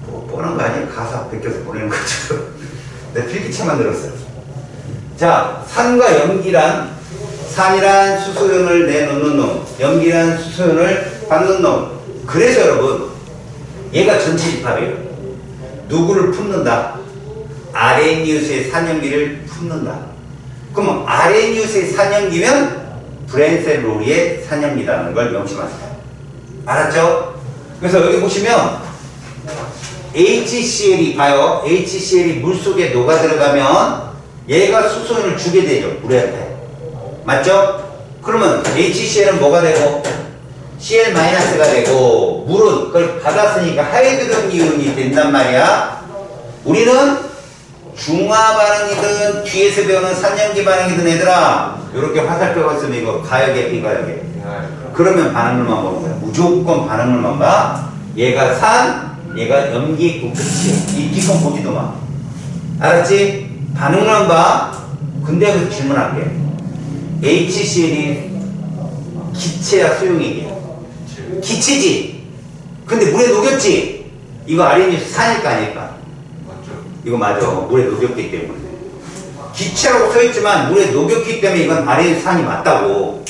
뭐 뻔한 거 아니에요? 가사 베껴서 보내는 것처럼. 내 필기체만 들었어요. 자, 산과 염기란, 산이란 수소연을 내놓는 놈, 염기란 수소연을 받는 놈. 그래서 여러분, 얘가 전체 집합이에요. 누구를 품는다? 아레니우스의 산염기를 품는다. 그러면 아레니우스의 산염기면 브랜셀로리의 산염기라는 걸 명심하세요. 알았죠? 그래서 여기 보시면 HCl이 봐요. HCl이 물속에 녹아 들어가면 얘가 수소연을 주게 되죠. 물에. 맞죠? 그러면 HCl은 뭐가 되고 Cl-가 되고 물은 그걸 받았으니까 하이드로gen 이온이 된단 말이야. 우리는 중화 반응이든 뒤에서 배우는 산염기 반응이든 얘들아 이렇게 화살표가 있으면 이거 가역에 비가역에 그러면 반응을만 보는 거야. 무조건 반응을만 봐. 얘가 산, 얘가 염기 있고 끝이야. 이 뒤건 보지도 마. 알았지? 반응만 봐. 근데 그 질문할게. HCl이 기체야 수용액이야? 기체지. 근데 물에 녹였지. 이거 아레니우스 산일까 아닐까?
맞죠.
이거 맞아. 물에 녹였기 때문에. 기체라고 써있지만 물에 녹였기 때문에 이건 아레니우스 산이 맞다고.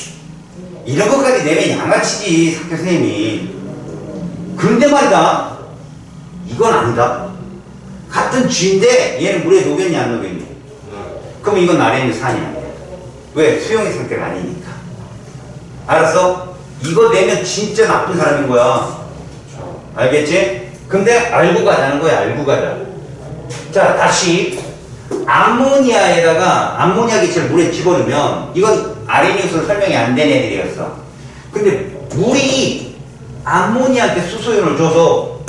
이런 것까지 내면 양아치지 학교 선생님이. 그런데 말이다. 이건 아니다. 같은 쥐인데 얘는 물에 녹였냐 안 녹였냐. 그럼 이건 아레니우스 산이야. 왜? 수용의 상태가 아니니까. 알았어? 이거 내면 진짜 나쁜 사람인 거야. 알겠지? 근데 알고 가자는 거야. 알고 가자. 자, 다시 암모니아에다가 암모니아 기체를 물에 집어넣으면 이건 아레니우스는 설명이 안 된 애들이었어. 근데 물이 암모니아한테 수소이온을 줘서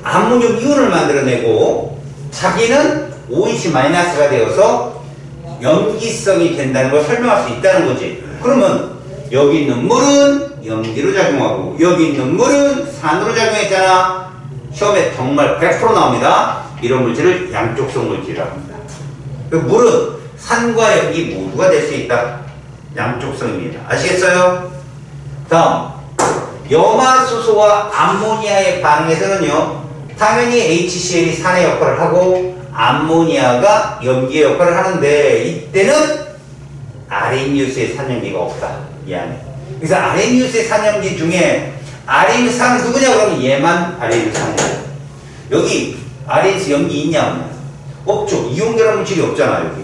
암모늄 이온을 만들어내고 자기는 OH-가 되어서 염기성이 된다는 걸 설명할 수 있다는 거지. 그러면 여기 있는 물은 염기로 작용하고 여기 있는 물은 산으로 작용했잖아. 시험에 정말 100% 나옵니다. 이런 물질을 양쪽성 물질이라고 합니다. 물은 산과 염기 모두가 될 수 있다. 양쪽성입니다. 아시겠어요? 다음 염화수소와 암모니아의 반응에서는요 당연히 HCl이 산의 역할을 하고 암모니아가 염기의 역할을 하는데 이때는 아레니우스의 산염기가 없다. 이 안에. 그래서 아레니우스의 산염기 중에 아레니우스 산은 누구냐 그러면 얘만 아레니우스 산이야. 여기 아레니우스 염기 있냐 없냐? 없죠. 이온결합 물질이 없잖아. 여기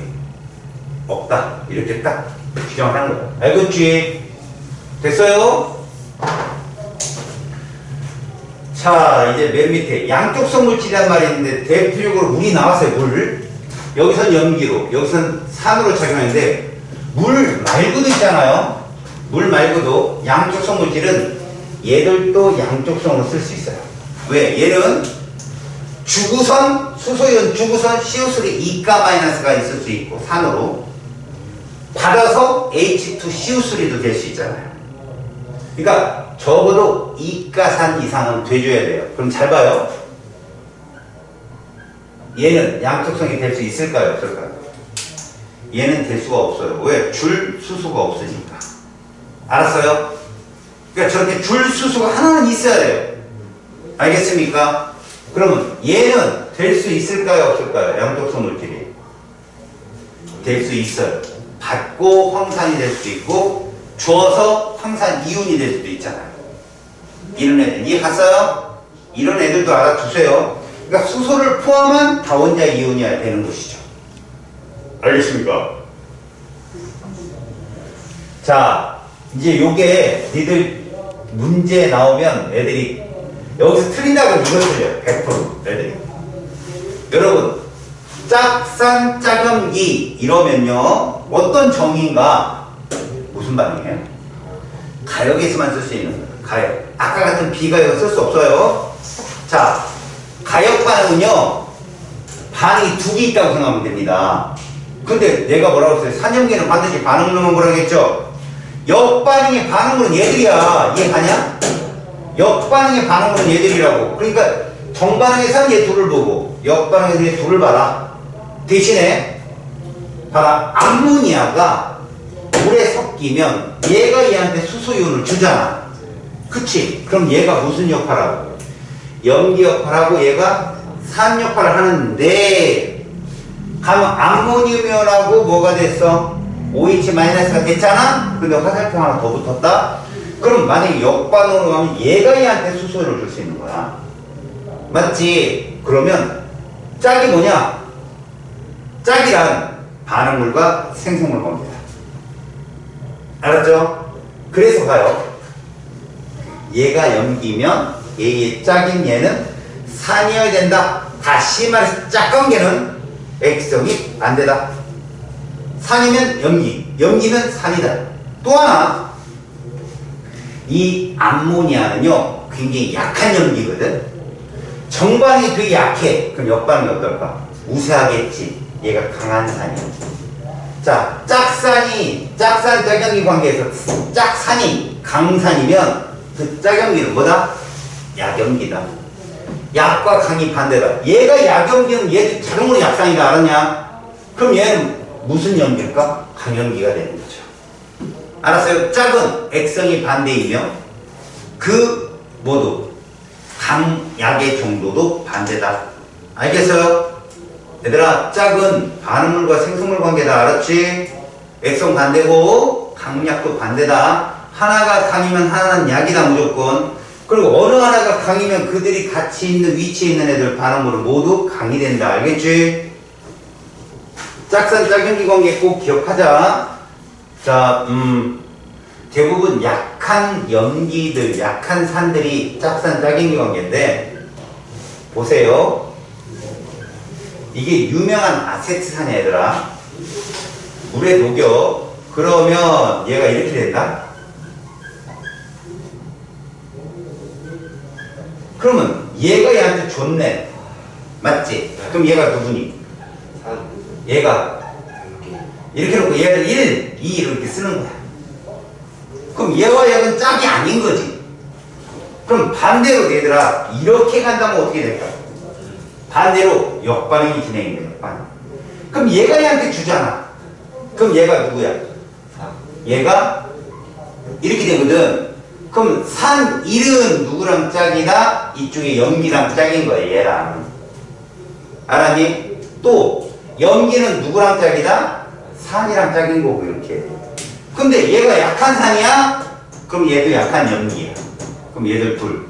없다. 이렇게 딱 규정을 하는 거야. 알겠지? 됐어요? 자, 이제 맨 밑에 양쪽성 물질이란 말이 있는데 대표적으로 물이 나왔어요. 물. 여기선 염기로, 여기선 산으로 작용하는데 물 말고도 있잖아요. 물 말고도 양쪽성 물질은 얘들도 양쪽성으로 쓸 수 있어요. 왜? 얘는 주구선, 수소이온 주구선 CO3 2가 있을 수 있고 산으로 받아서 H2CO3도 될 수 있잖아요. 그러니까 적어도 이가산 이상은 돼줘야 돼요. 그럼 잘 봐요. 얘는 양쪽성이 될 수 있을까요? 없을까요? 얘는 될 수가 없어요. 왜? 줄 수소가 없으니까. 알았어요? 그러니까 저렇게 줄 수소가 하나는 있어야 돼요. 알겠습니까? 그러면 얘는 될 수 있을까요? 없을까요? 양쪽성 물질이. 될 수 있어요. 받고 황산이 될 수도 있고 주어서 황산 이온이 될 수도 있잖아요. 이런 애들 이해 갔어요? 이런 애들도 알아두세요. 그러니까 수소를 포함한 다원자 이온이어야 되는 것이죠. 알겠습니까? 자, 이제 요게 니들 문제 나오면 애들이 여기서 틀린다고 이거 틀려요. 100% 애들이. 여러분 짝산 짝염기 이러면요 어떤 정의인가 무슨 반응이에요? 가역에서만 쓸 수 있는 거예요. 가역. 아까 같은 비가역은 쓸 수 없어요. 자, 가역 반응은요 반응이 두 개 있다고 생각하면 됩니다. 근데 내가 뭐라고 했어요? 산염기는 반드시 반응을 넣으면 뭐라고 했죠? 역반응의 반응으로는 얘들이야. 이해가냐? 역반응의 반응으로는 얘들이라고. 그러니까 정반응에서는 얘 둘을 보고 역반응에서는 얘 둘을 봐라. 대신에 봐라. 암모니아가 물에 섞이면 얘가 얘한테 수소이온을 주잖아. 그치? 그럼 얘가 무슨 역할을 하고? 염기 역할을 하고 얘가 산 역할을 하는데 가면 암모늄이온하고 뭐가 됐어? OH-가 됐잖아? 근데 화살표 하나 더 붙었다? 그럼 만약에 역반응으로 가면 얘가 얘한테 수소이온을 줄 수 있는 거야. 맞지? 그러면 짝이 뭐냐? 짝이란 반응물과 생성물 겁니다. 알았죠? 그래서 봐요. 얘가 염기면 얘의 짝인 얘는 산이어야 된다. 다시 말해서 짝관계는 액성이 반대다. 산이면 염기, 염기면 산이다. 또 하나, 이 암모니아는요 굉장히 약한 염기거든. 정반응이 되게 약해. 그럼 역반응이 어떨까? 우세하겠지. 얘가 강한 산이야. 자, 짝산 짝염기 관계에서 짝산이 강산이면 그 짝염기는 뭐다? 약염기다. 약과 강이 반대다. 얘가 약염기는 얘도 자동으로 약산이다. 알았냐? 그럼 얘는 무슨 염기일까? 강염기가 되는 거죠. 알았어요? 짝은 액성이 반대이며 그 모두 강약의 정도도 반대다. 알겠어요? 얘들아, 짝은 반응물과 생성물 관계다. 알았지? 액성 반대고 강약도 반대다. 하나가 강이면 하나는 약이다. 무조건. 그리고 어느 하나가 강이면 그들이 같이 있는 위치에 있는 애들 반응물은 모두 강이 된다. 알겠지? 짝산 짝염기 관계 꼭 기억하자. 자, 대부분 약한 염기들, 약한 산들이 짝산 짝염기 관계인데 보세요. 이게 유명한 아세트산이야. 얘들아, 물에 녹여. 그러면 얘가 이렇게 된다. 그러면 얘가 얘한테 좋네. 맞지? 그럼 얘가 누구니? 얘가 이렇게 놓고 얘를 1, 2 이렇게 쓰는 거야. 그럼 얘와 얘는 짝이 아닌 거지. 그럼 반대로 얘들아 이렇게 간다면 어떻게 될까? 반대로 역반응이 진행이 돼. 역반응. 그럼 얘가 얘한테 주잖아. 그럼 얘가 누구야? 얘가 이렇게 되거든. 그럼 산 1은 누구랑 짝이다? 이쪽에 염기랑 짝인 거야. 얘랑. 알았니? 또 염기는 누구랑 짝이다? 산이랑 짝인 거고. 이렇게. 근데 얘가 약한 산이야? 그럼 얘도 약한 염기야. 그럼 얘들 둘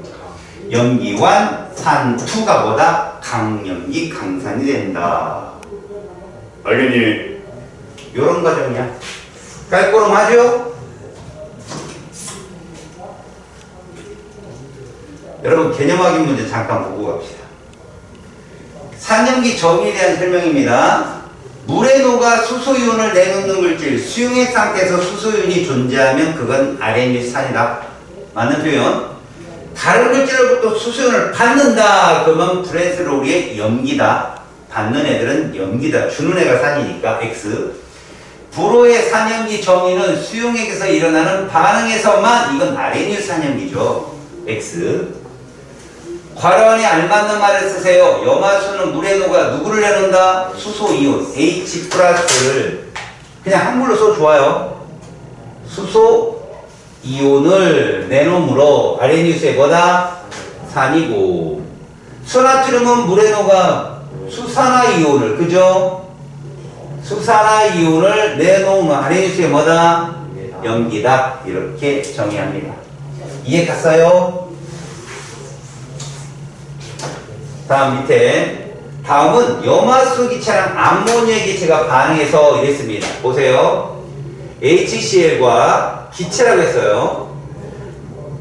염기완 산2가 뭐다? 강염기 강산이 된다. 알겠니? 요런 과정이야. 깔끔하죠? 여러분 개념 확인 문제 잠깐 보고 갑시다. 산염기 정의에 대한 설명입니다. 물에 녹아 수소이온을 내놓는 물질, 수용액 상태에서 수소이온이 존재하면 그건 아레니산이다. 맞는 표현. 다른 물질로부터 수소이온을 받는다. 그러면 브레스로리의 염기다. 받는 애들은 염기다. 주는 애가 산이니까 X. 불호의 산염기 정의는 수용액에서 일어나는 반응에서만, 이건 아레니산염기죠. X. 괄호 안에 알맞는 말을 쓰세요. 염화수는 물에 녹아 누구를 내놓는다? 수소이온 H 플러스를 그냥 한글로 써 좋아요. 수소이온을 내놓으므로 아레니수의 뭐다? 산이고, 수나트륨은 물에 녹아 수산화이온을, 그죠? 수산화이온을 내놓으면 아레니수의 뭐다? 염기다. 이렇게 정의합니다. 이해 갔어요? 다음 밑에, 다음은 염화수 기체랑 암모니아 기체가 반응해서 이랬습니다. 보세요. HCl과 기체라고 했어요.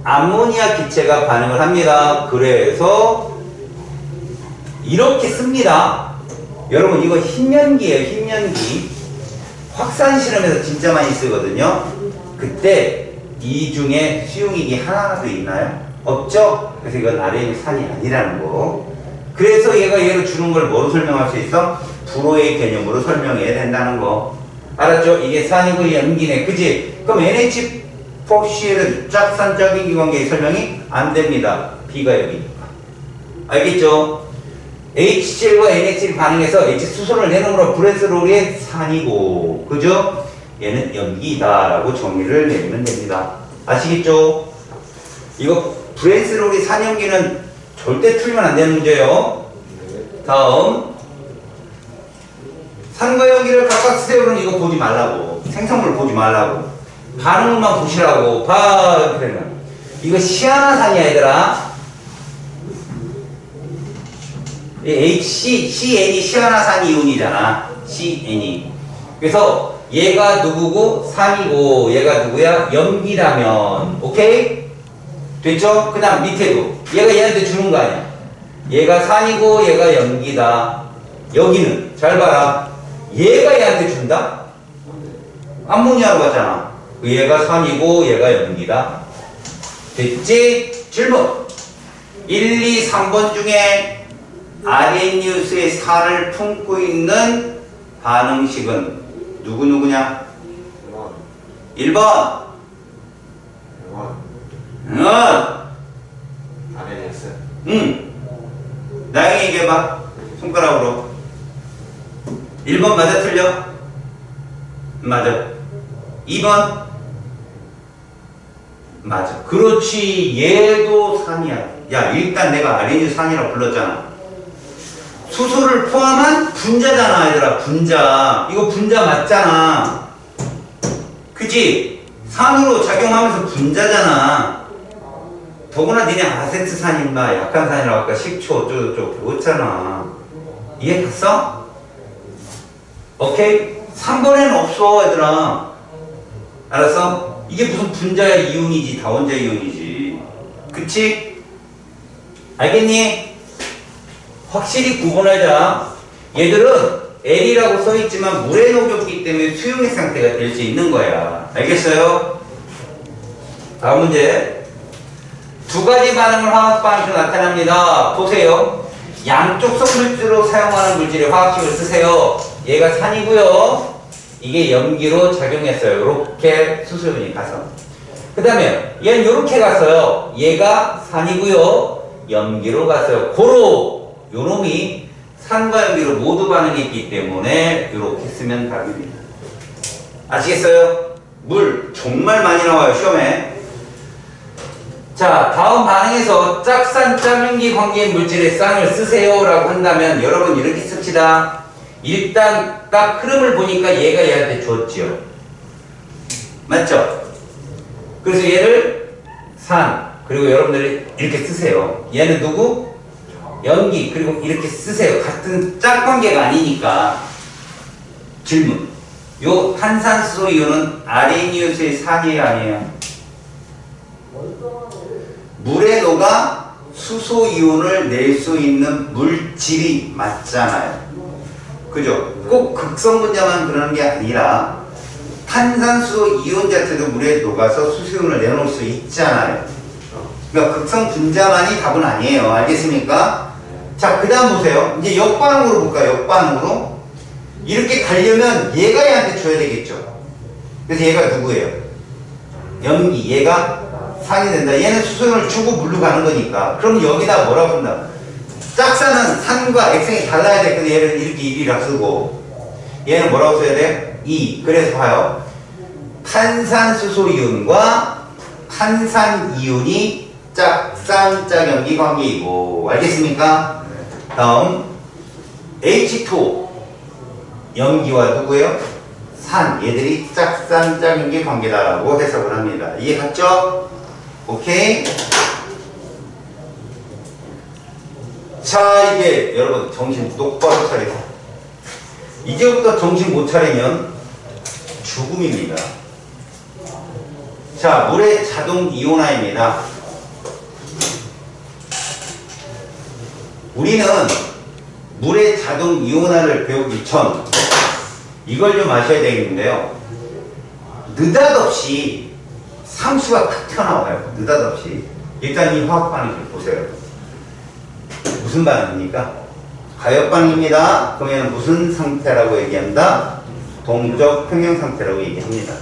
암모니아 기체가 반응을 합니다. 그래서 이렇게 씁니다. 여러분 이거 흰연기예요. 흰연기. 확산 실험에서 진짜 많이 쓰거든요. 그때 이 중에 수용액이 하나도 있나요? 없죠? 그래서 이건 아르헨산이 아니라는 거. 그래서 얘가 얘로 주는 걸 뭐로 설명할 수 있어? 불호의 개념으로 설명해야 된다는 거. 알았죠? 이게 산이고 연기네. 그지? 그럼 NH4Cl은 짝산짝인기 관계의 설명이 안 됩니다. B가 여기니까. 알겠죠? HCl과 NHCl 반응해서 H수소를 내놓으므로 브레스롤의 산이고, 그죠? 얘는 연기다라고 정의를 내리면 됩니다. 아시겠죠? 이거 브레스롤이 산연기는 절대 틀리면 안 되는 문제예요. 다음. 산과 연기를 각각 쓰세요. 그럼 이거 보지 말라고. 생성물 보지 말라고. 반응만 보시라고. 봐. 그러면. 이거 시아나산이야, 얘들아. CN이 시아나산 이온이잖아. CN이. 그래서 얘가 누구고 산이고 얘가 누구야? 염기라면. 오케이? 됐죠? 그 다음 밑에도 얘가 얘한테 주는 거 아니야. 얘가 산이고 얘가 염기다. 여기는 잘 봐라. 얘가 얘한테 준다? 암모니아로 갔잖아. 얘가 산이고 얘가 염기다. 됐지? 질문. 1, 2, 3번 중에 아레니우스의 살을 품고 있는 반응식은 누구누구냐? 1번 응.
아레니우스.
응. 나영이 얘기해봐. 손가락으로. 1번 맞아 틀려? 맞아. 2번? 맞아. 그렇지. 얘도 산이야. 야, 일단 내가 아레니우스 산이라고 불렀잖아. 수소를 포함한 분자잖아, 얘들아. 분자. 이거 분자 맞잖아. 그치? 산으로 작용하면서 분자잖아. 더구나 니네 아세트산이 인마 약한 산이라고 아까 식초 어쩌고저쩌고 배웠잖아. 이해 갔어? 오케이? 3번에는 없어, 얘들아. 알았어? 이게 무슨 분자야 이온이지, 다원자 이온이지. 그치? 알겠니? 확실히 구분하자. 얘들은 L이라고 써있지만 물에 녹였기 때문에 수용액 상태가 될 수 있는 거야. 알겠어요? 다음 문제. 두 가지 반응을 화학 반응으로 나타납니다. 보세요. 양쪽 성물질로 사용하는 물질의 화학식을 쓰세요. 얘가 산이고요. 이게 염기로 작용했어요. 이렇게 수소연이 가서. 그 다음에 얘는 이렇게 갔어요. 얘가 산이고요. 염기로 갔어요. 고로 요 놈이 산과 염기로 모두 반응했기 때문에 이렇게 쓰면 답입니다. 아시겠어요? 물 정말 많이 나와요, 시험에. 자, 다음 반응에서 짝산 짝연기 관계의 물질의 쌍을 쓰세요 라고 한다면 여러분 이렇게 씁시다. 일단 딱 흐름을 보니까 얘가 얘한테 줬지요. 맞죠? 그래서 얘를 산, 그리고 여러분들이 이렇게 쓰세요. 얘는 누구? 연기. 그리고 이렇게 쓰세요. 같은 짝관계가 아니니까. 질문. 요 탄산수소 이온은 아레니우스의 산이에요, 아니에요? 물에 녹아 수소 이온을 낼 수 있는 물질이 맞잖아요. 그죠? 꼭 극성 분자만 그러는 게 아니라 탄산수소 이온 자체도 물에 녹아서 수소 이온을 내놓을 수 있잖아요. 그러니까 극성 분자만이 답은 아니에요. 알겠습니까? 자, 그 다음 보세요. 이제 역반응으로 볼까요? 역반응으로. 이렇게 가려면 얘가 얘한테 줘야 되겠죠. 그래서 얘가 누구예요? 염기. 얘가 산이 된다. 얘는 수소연을 주고 물로 가는 거니까. 그럼 여기다 뭐라고 쓴다? 짝산은 산과 액성이 달라야 돼. 그래서 얘를 이렇게 1이라 쓰고, 얘는 뭐라고 써야 돼? 2. 그래서 봐요. 탄산수소이온과 탄산이온이 짝산 짝염기 관계이고. 알겠습니까? 다음 H2 염기와 누구예요? 산. 얘들이 짝산 짝염기 관계다라고 해석을 합니다. 이해 갔죠? 오케이? 자, 이제 여러분 정신 똑바로 차리세요. 이제부터 정신 못 차리면 죽음입니다. 자, 물의 자동 이온화입니다. 우리는 물의 자동 이온화를 배우기 전 이걸 좀 아셔야 되겠는데요. 느닷없이 상수가 탁 튀어나와요. 느닷없이. 일단 이 화학 반응 좀 보세요. 무슨 반응입니까? 가역 반응입니다. 그러면 무슨 상태라고 얘기한다? 동적 평형 상태라고 얘기합니다.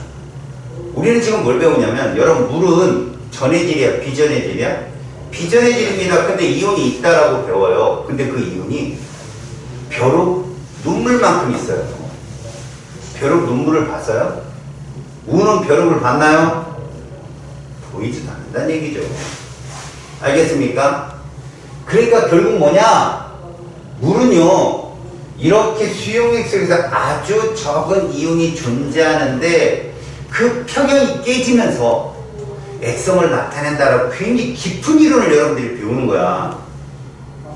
우리는 지금 뭘 배우냐면 여러분 물은 전해질이야 비전해질이야? 비전해질입니다. 근데 이온이 있다라고 배워요. 근데 그 이온이 벼룩 눈물만큼 있어요. 벼룩 눈물을 봤어요? 우는 벼룩을 봤나요? 보이지도 않는다는 얘기죠. 알겠습니까? 그러니까 결국 뭐냐? 물은요 이렇게 수용액 속에서 아주 적은 이온이 존재하는데 그 평형이 깨지면서 액성을 나타낸다라고 굉장히 깊은 이론을 여러분들이 배우는 거야.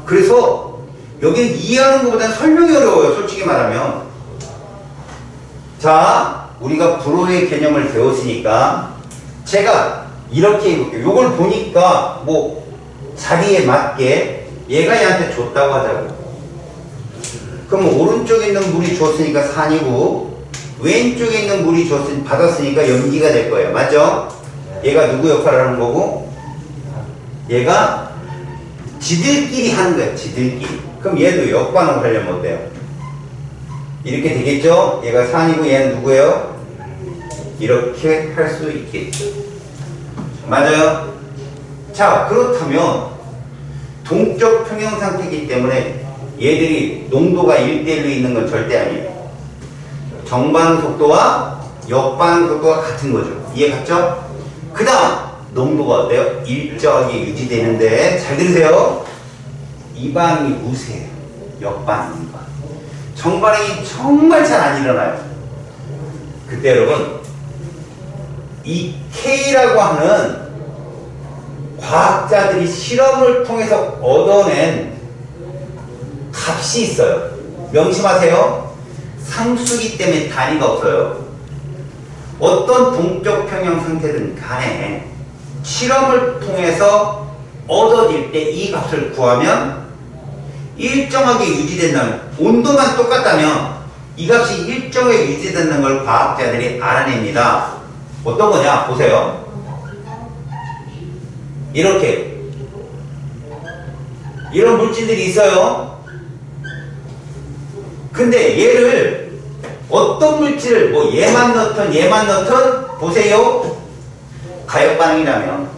그래서 여기는 이해하는 것보다는 설명이 어려워요. 솔직히 말하면. 자, 우리가 불호의 개념을 배웠으니까 제가 이렇게 해볼게요. 요걸 보니까 뭐 자리에 맞게 얘가 얘한테 줬다고 하자고. 그럼 오른쪽에 있는 물이 줬으니까 산이고 왼쪽에 있는 물이 받았으니까 염기가 될 거예요. 맞죠? 얘가 누구 역할을 하는 거고 얘가 지들끼리 하는 거예요. 지들끼리. 그럼 얘도 역반응을 하려면 어때요? 이렇게 되겠죠? 얘가 산이고 얘는 누구예요? 이렇게 할 수 있겠죠. 맞아요? 자, 그렇다면 동적 평형 상태이기 때문에 얘들이 농도가 1대1로 있는 건 절대 아니에요. 정반응 속도와 역반응 속도가 같은 거죠. 이해 갔죠? 그 다음 농도가 어때요? 일정하게 유지되는데 잘 들으세요. 이 반응이 우세해요. 역반응과 정반응이 정말 잘 안 일어나요. 그때 여러분 이 K라고 하는 과학자들이 실험을 통해서 얻어낸 값이 있어요. 명심하세요. 상수기 때문에 단위가 없어요. 어떤 동적 평형 상태든 간에 실험을 통해서 얻어질 때 이 값을 구하면 일정하게 유지된다면 온도만 똑같다면 이 값이 일정하게 유지된다는 걸 과학자들이 알아냅니다. 어떤 거냐? 보세요. 이렇게 이런 물질들이 있어요. 근데 얘를 어떤 물질을 뭐 얘만 넣든 보세요. 가역 반응이라면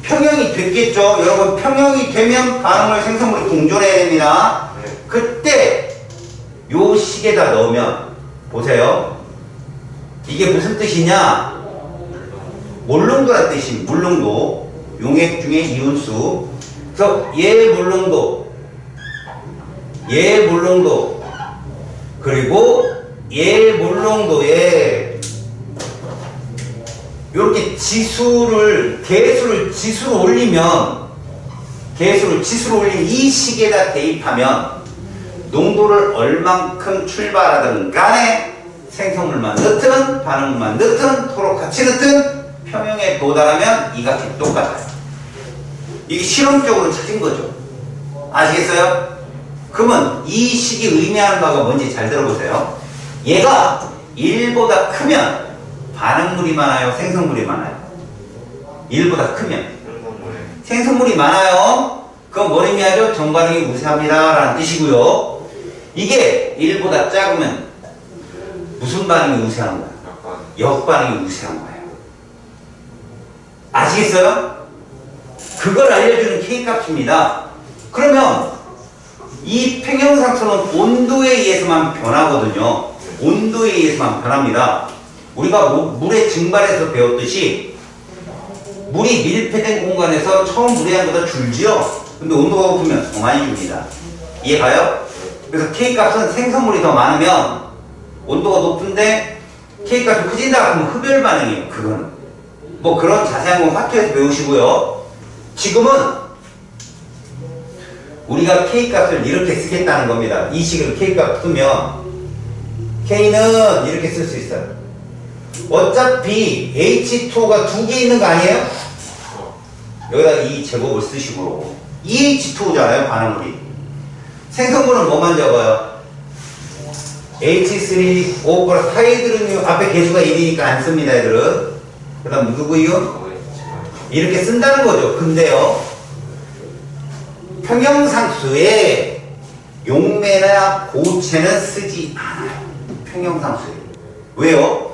평형이 됐겠죠. 여러분 평형이 되면 반응물 생성물이 공존해야 됩니다. 그때 요 식에다 넣으면 보세요. 이게 무슨 뜻이냐? 몰농도란 뜻이 물농도 용액 중에 이온수. 그래서 얘 물농도 그리고 얘 물농도에 이렇게 지수를 지수로 올리면 이 식에다 대입하면 농도를 얼만큼 출발하든 간에 생성물만 넣든 반응물만 넣든 서로 같이 넣든 평형에 도달하면 이 값이 똑같아요. 이게 실험적으로 찾은 거죠. 아시겠어요? 그러면 이 식이 의미하는 바가 뭔지 잘 들어보세요. 얘가 1보다 크면 반응물이 많아요? 생성물이 많아요? 1보다 크면 생성물이 많아요. 그건 뭘 의미하죠? 정반응이 우세합니다 라는 뜻이고요. 이게 1보다 작으면 무슨 반응이 우세한 거야? 역반응이 우세한 거예요. 아시겠어요? 그걸 알려주는 K값입니다. 그러면 이 평형상수는 온도에 의해서만 변하거든요. 온도에 의해서만 변합니다. 우리가 물의 증발에서 배웠듯이 물이 밀폐된 공간에서 처음 물의 양보다 줄지요. 근데 온도가 높으면 더 많이 줍니다. 이해가요? 그래서 K값은 생성물이 더 많으면 온도가 높은데 K값이 커진다 그러면 흡열 반응이에요. 그거는 뭐 그런 자세한 건 화투에서 배우시고요. 지금은 우리가 K값을 이렇게 쓰겠다는 겁니다. 이 식으로 K값 쓰면 K는 이렇게 쓸 수 있어요. 어차피 H2O가 2개 있는 거 아니에요? 여기다 이 제곱을 쓰시고 2H2O잖아요 반응물이. 생성분은 뭐만 적어요? H3O 플러스 하이드로니움 앞에 개수가 1이니까 안 씁니다, 애들은. 그 다음 누구 이온? 이렇게 쓴다는 거죠. 근데요, 평형상수에 용매나 고체는 쓰지 않아요. 평형상수에. 왜요?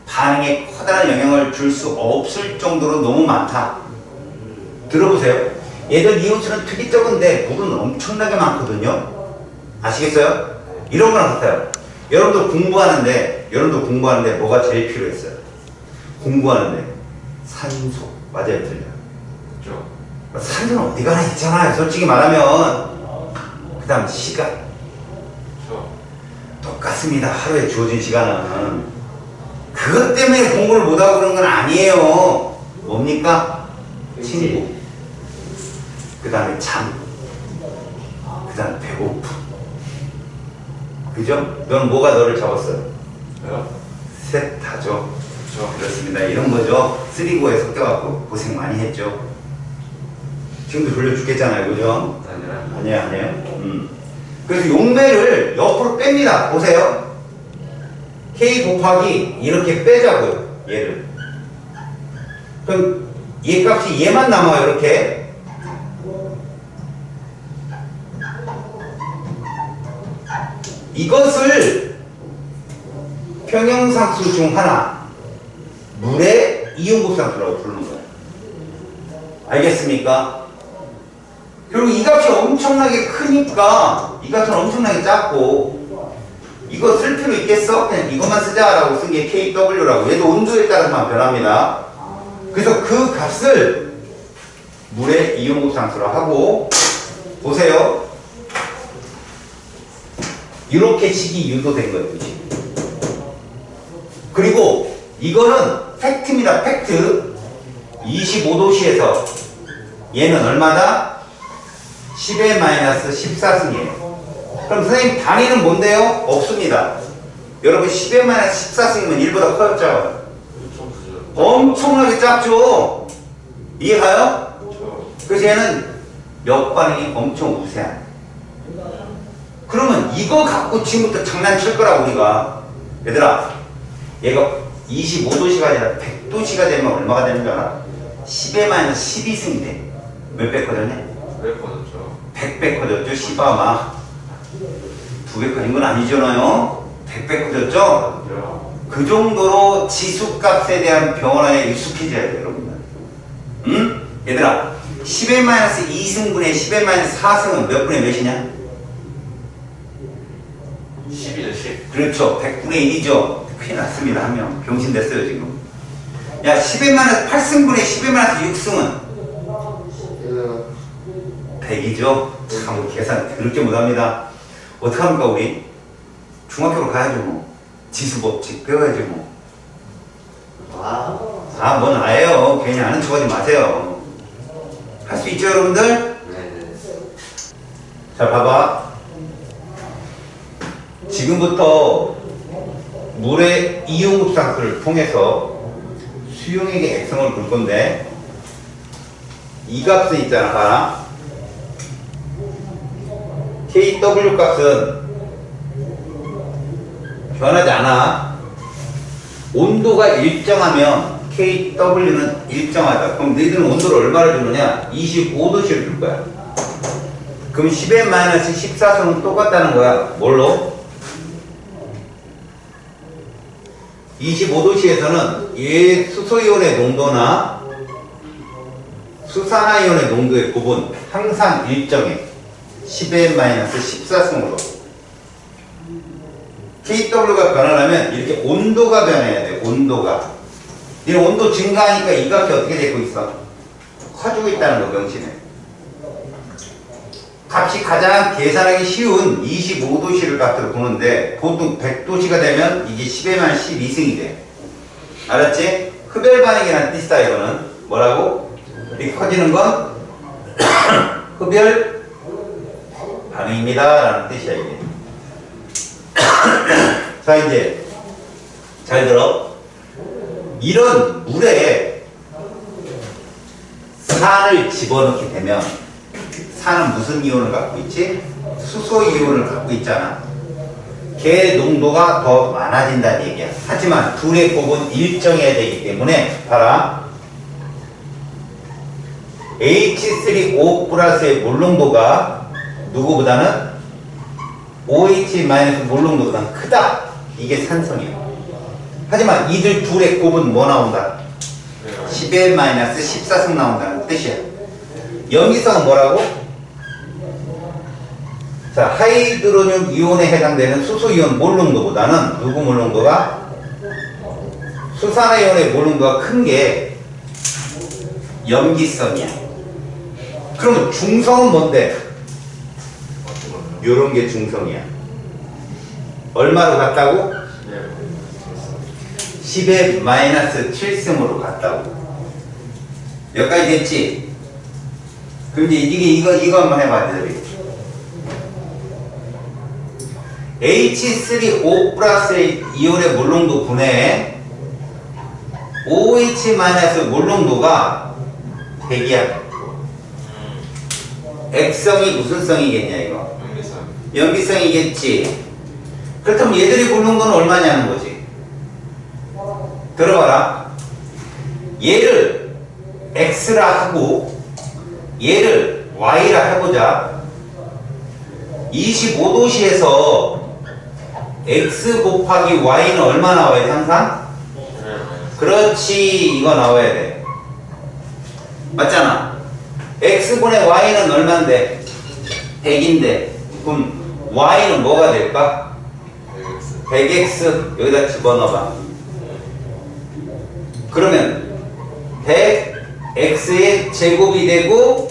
반응에 커다란 영향을 줄 수 없을 정도로 너무 많다. 들어보세요. 얘들 이온수는 되게 적은데 물은 엄청나게 많거든요. 아시겠어요? 이런 거랑 같아요. 여러분도 공부하는데 뭐가 제일 필요했어요? 공부하는데 산소. 맞아요, 틀려요?
그렇죠.
산소는 어디 가나 있잖아요. 솔직히 말하면. 그 다음 시간.
그렇죠.
똑같습니다. 하루에 주어진 시간은. 그것 때문에 공부를 못하고 그런 건 아니에요. 뭡니까? 친구. 그 다음에 잠. 그 다음에 배고픔. 그죠? 넌 뭐가 너를 잡았어요?
왜요?
셋 다죠.
그렇죠.
그렇습니다. 이런 거죠. 3고에 섞여갖고 고생 많이 했죠. 지금도 졸려 죽겠잖아요. 그죠? 아니에요. 그래서 용매를 옆으로 뺍니다. 보세요. K 곱하기 이렇게 빼자고요. 얘를. 그럼 얘 값이 얘만 남아요. 이렇게. 이것을 평형상수 중 하나, 물의 이온곱상수라고 부르는 거예요. 알겠습니까? 그리고 이 값이 엄청나게 크니까 이 값은 엄청나게 작고, 이거 쓸 필요 있겠어? 그냥 이것만 쓰자라고 쓴 게 KW라고. 얘도 온도에 따라서만 변합니다. 그래서 그 값을 물의 이온곱상수로 하고, 보세요. 이렇게 식이 유도된 거예요. 그리고 이거는 팩트입니다. 팩트. 25도씨에서 얘는 얼마다? 10의 마이너스 14승이에요. 그럼 선생님 단위는 뭔데요? 없습니다. 여러분 10의 마이너스 14승이면 1보다 커요? 작아요? 엄청나게 작죠? 이해가요? 그래서 얘는 몇 반응이 엄청 우세한. 그러면 이거 갖고 지금부터 장난칠 거라 우리가. 얘들아, 얘가 25도씨가 아니라 100도씨가 되면 얼마가 되는 줄 알아? 10의 마이너스 12승이 돼. 몇 배 커졌냐?
100 커졌죠.
100배 커졌죠? 시바마 2배 커진 건 아니잖아요. 100배 커졌죠? 그 정도로 지수값에 대한 변화에 익숙해져야 돼요, 여러분들. 응? 얘들아, 10의 마이너스 2승분의 10의 마이너스 4승은 몇 분의 몇이냐?
10이죠, 10.
그렇죠. 100분의 1이죠. 큰일 났습니다. 한 명. 병신 됐어요, 지금. 야, 10의 마이너스 8승분의 10의 마이너스 6승은 100이죠. 참, 계산 그렇게 못합니다. 어떡합니까, 우리? 중학교로 가야죠, 뭐. 지수법칙 배워야죠, 뭐. 뭔 아예요. 괜히 아는 척 하지 마세요. 할 수 있죠, 여러분들? 자, 봐봐. 지금부터 물의 이온곱상수를 통해서 수용액의 액성을 볼 건데, 이 값은 있잖아, 봐라. KW 값은 변하지 않아. 온도가 일정하면 KW는 일정하다. 그럼 너희들은 온도를 얼마를 주느냐? 25도씨를 줄 거야. 그럼 10의 마이너스 14승은 똑같다는 거야. 뭘로? 25도씨에서는 얘 수소이온의 농도나 수산화이온의 농도의 곱은 항상 일정해. 10의 마이너스 14승으로. KW가 변화하면 이렇게 온도가 변해야 돼. 온도가. 이 온도 증가하니까 이 값이 어떻게 되고 있어? 커지고 있다는 거, 병신에. 값이 가장 계산하기 쉬운 25도씨를 값으로 보는데, 보통 100도씨가 되면 이게 10의 마이너스 12승이 돼. 알았지? 흡열 반응이라는 뜻이다, 이거는. 뭐라고? 이렇게 커지는 건 흡열 반응입니다. 라는 뜻이야, 이게. 자, 이제 잘 들어. 이런 물에 산을 집어넣게 되면 산은 무슨 이온을 갖고 있지? 수소 이온을 갖고 있잖아. 걔 농도가 더 많아진다는 얘기야. 하지만 둘의 곱은 일정해야 되기 때문에 봐라. H3O 플러스의 몰농도가 누구보다는 OH 마이너스 몰농도보다는 크다. 이게 산성이야. 하지만 이들 둘의 곱은 뭐 나온다? 10의 마이너스 14승 나온다는 뜻이야. 염기성은 뭐라고? 자, 하이드로늄 이온에 해당되는 수소이온 몰농도보다는 누구 몰농도가? 수산화이온의 몰농도가 큰 게 염기성이야. 그러면 중성은 뭔데? 요런 게 중성이야. 얼마로 갔다고? 10의 마이너스 7승으로 갔다고. 여기까지 됐지? 그럼 이제 이거 한번 해봐, 얘들이. H3O 플러스 이온의 몰농도 분해 OH 마이너스 몰농도가 100이야. 액성이 무슨 성이겠냐, 이거? 염기성이겠지. 그렇다면 얘들이 몰농도는 얼마냐는 거지. 들어봐라. 얘를 X라 하고 얘를 Y라 해보자. 25도씨에서 X 곱하기 Y는 얼마 나와야 돼, 항상? 그렇지, 이거 나와야 돼. 맞잖아. X분의 Y는 얼만데? 100인데. 그럼 Y는 뭐가 될까? 100X. 여기다 집어넣어봐. 그러면 100X의 제곱이 되고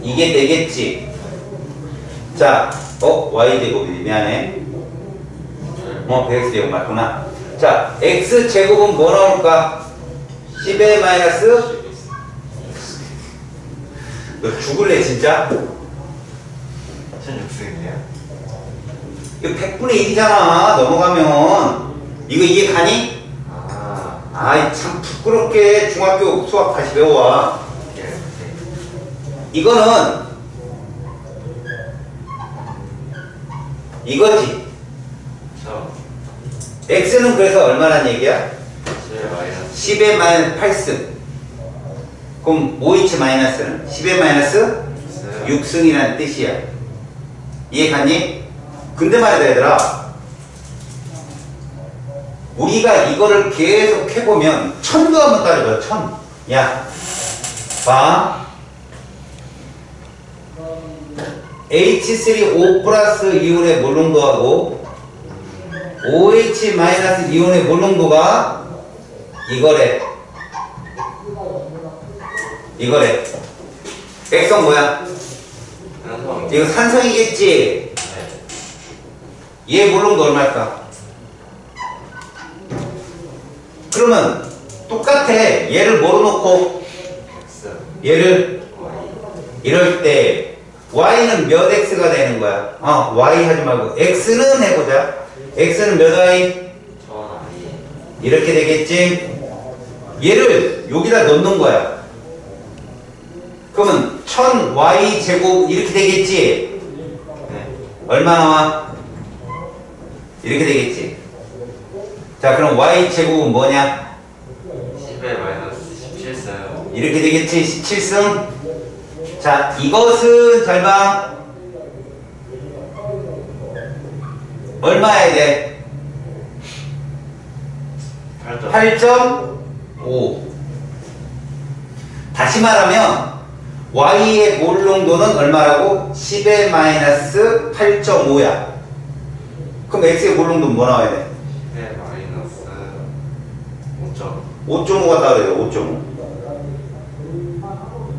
이게 되겠지. 자, Y제곱이 미안해. 100X 제곱 맞구나. 자, X제곱은 뭐 나올까? 10의 마이너스? 너 죽을래 진짜?
16승이네요.
이거 100분의 1이잖아. 넘어가면. 이거 이해 가니? 아이 참 부끄럽게 중학교 수학 다시 배워와. 이거는 이거지. X는 그래서 얼마란 얘기야? 10의 마이너스 8승. 그럼 OH 마이너스는 10의 마이너스 6승이라는 뜻이야. 이해 갔니? 근데 말이다 얘들아, 우리가 이거를 계속 해보면 천도 한번 따져봐. 천. 야 봐. H3O 플러스 이온의 몰농도하고 OH 마이너스 이온의 몰농도가 이거래. 이거래. 액성 뭐야? 이거 산성이겠지? 얘 몰농도 얼마일까? 그러면 똑같아. 얘를 뭐로 놓고 얘를 이럴 때 Y는 몇 X가 되는 거야? Y 하지 말고 X는 해보자. X는 몇 Y? 이렇게 되겠지? 얘를 여기다 넣는 거야. 그러면 1000Y 제곱 이렇게 되겠지? 얼마 나와? 이렇게 되겠지? 자, 그럼 Y 제곱은 뭐냐?
10의 마이너스 17승.
이렇게 되겠지? 17승. 자, 이것은 잘 봐. 얼마야 돼? 8.5. 다시 말하면 Y의 몰농도는 얼마라고? 10의 마이너스 8.5야. 그럼 X의 몰농도는 뭐 나와야 돼?
10의 마이너스 5.5.
5.5가 나와야 돼. 5.5.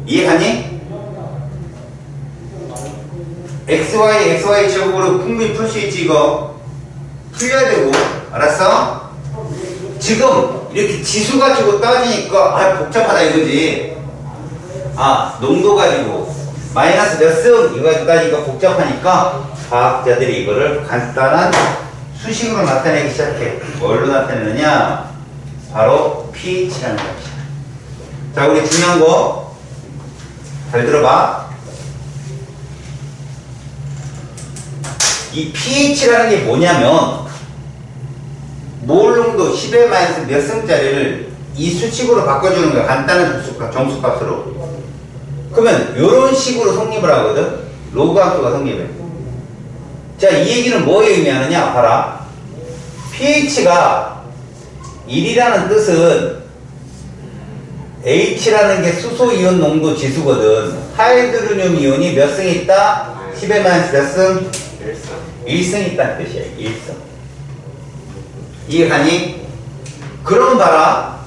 이해가니? XY 제곱으로 풍미 풀 수 있지 이거? 풀려야 되고. 알았어? 지금 이렇게 지수 가지고 따지니까 복잡하다 이거지. 농도 가지고 마이너스 몇 승 이거 가지고 따지니까 복잡하니까 과학자들이 이거를 간단한 수식으로 나타내기 시작해. 뭘로 나타내느냐? 바로 pH라는 값이야. 자, 우리 중요한 거 잘 들어봐. 이 pH라는 게 뭐냐면 몰농도 10의 마이너스 몇 승짜리를 이 수식으로 바꿔주는 거야. 간단한 정수값으로. 그러면 이런 식으로 성립을 하거든. 로그 함수가 성립해. 자, 이 얘기는 뭐 의미하느냐? 봐라. pH가 1이라는 뜻은 H라는 게 수소이온 농도 지수거든. 하이드로늄 이온이 몇 승 있다? 10의 마이너스 몇 승?
1승.
1승 있다는 뜻이야. 1승. 이해가니? 그럼 봐라.